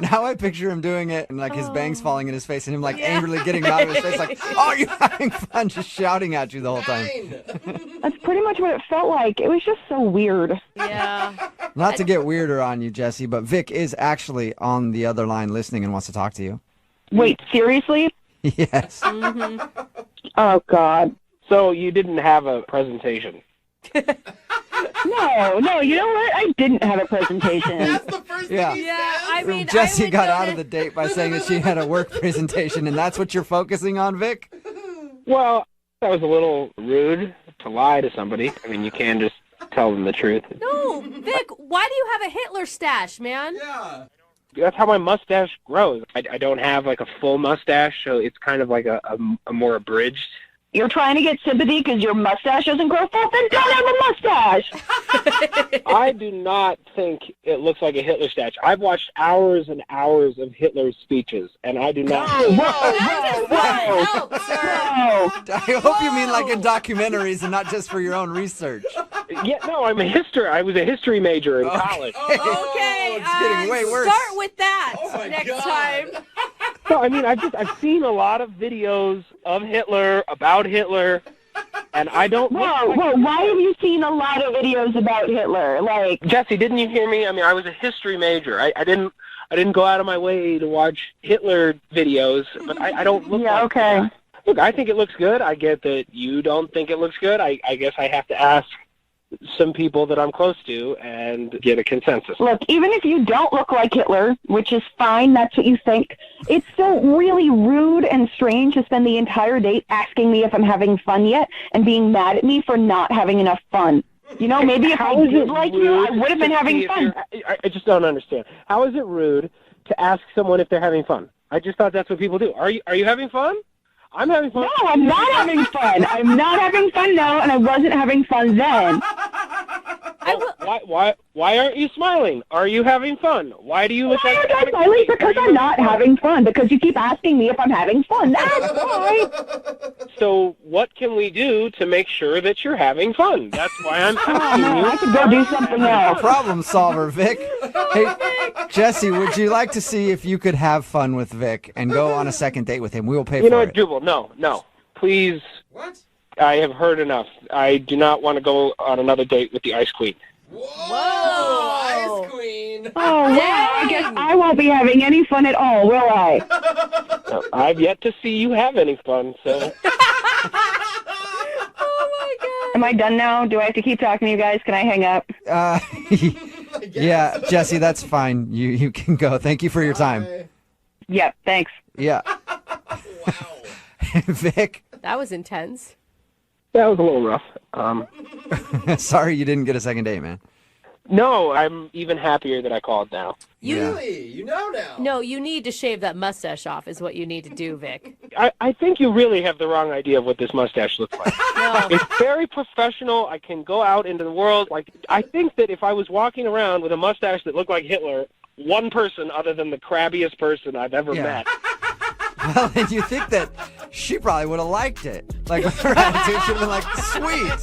Now I picture him doing it and like his bangs falling in his face and him like angrily getting him out of his face like, oh, are you having fun? Just shouting at you the whole time. That's pretty much what it felt like. It was just so weird. Yeah. Not to get weirder on you, Jesse, but Vic is actually on the other line listening and wants to talk to you. Wait, seriously? Yes. Mm-hmm. Oh, God. So you didn't have a presentation? No, you know what? I didn't have a presentation. That's the first thing he Yeah, I mean, Jesse I got out of the date by saying that she had a work presentation, and that's what you're focusing on, Vic? Well, that was a little rude to lie to somebody. I mean, you can just tell them the truth. No, Vic, why do you have a Hitler stash, man? Yeah. That's how my mustache grows. I don't have like a full mustache, so it's kind of like a more abridged. You're trying to get sympathy because your mustache doesn't grow full? Then don't have a mustache! I do not think it looks like a Hitler stash. I've watched hours and hours of Hitler's speeches, and I do not... Whoa! I hope you mean like in documentaries and not just for your own research. Yeah, no, I was a history major in college. Okay, it's getting way worse. Start with that next God. time. No, I mean, I've seen a lot of videos of Hitler, about Hitler, And I don't. Whoa! Why have you seen a lot of videos about Hitler? Like, Jesse, didn't you hear me? I mean, I was a history major. I didn't go out of my way to watch Hitler videos, but I don't look. Yeah. Like Okay. that. Look, I think it looks good. I get that you don't think it looks good. I guess I have to ask some people that I'm close to and get a consensus. Look, even if you don't look like Hitler, which is fine, that's what you think, it's still really rude and strange to spend the entire date asking me if I'm having fun yet and being mad at me for not having enough fun. You know, maybe if I did like you, I would have been having fun. I just don't understand. How is it rude to ask someone if they're having fun? I just thought that's what people do. Are you having fun? I'm having fun. No, I'm not having fun. I'm not having fun now, and I wasn't having fun then. Why aren't you smiling? Are you having fun? Why do you look like... Why am I smiling? Because I'm not having fun. Because you keep asking me if I'm having fun. That's why. So what can we do to make sure that you're having fun? That's why I'm asking you. I could go do something else. Problem solver, Vic. Hey, Jesse, would you like to see if you could have fun with Vic and go on a second date with him? We will pay for it. You know what, Jubal? No. Please. What? I have heard enough. I do not want to go on another date with the Ice Queen. Whoa! Ice Queen! Oh, wow. I guess I won't be having any fun at all, will I? I've yet to see you have any fun, so... Am I done now? Do I have to keep talking to you guys? Can I hang up? Yeah, Jesse, that's fine. You can go. Thank you for your time. Yeah, thanks. Yeah. Wow. Vic? That was intense. That was a little rough. Sorry you didn't get a second date, man. No, I'm even happier that I called now. Really? You know now. No, you need to shave that mustache off is what you need to do, Vic. I think you really have the wrong idea of what this mustache looks like. No. It's very professional. I can go out into the world. Like, I think that if I was walking around with a mustache that looked like Hitler, one person other than the crabbiest person I've ever met. Well, then you think that she probably would have liked it. Like, her attitude should have been like, sweet.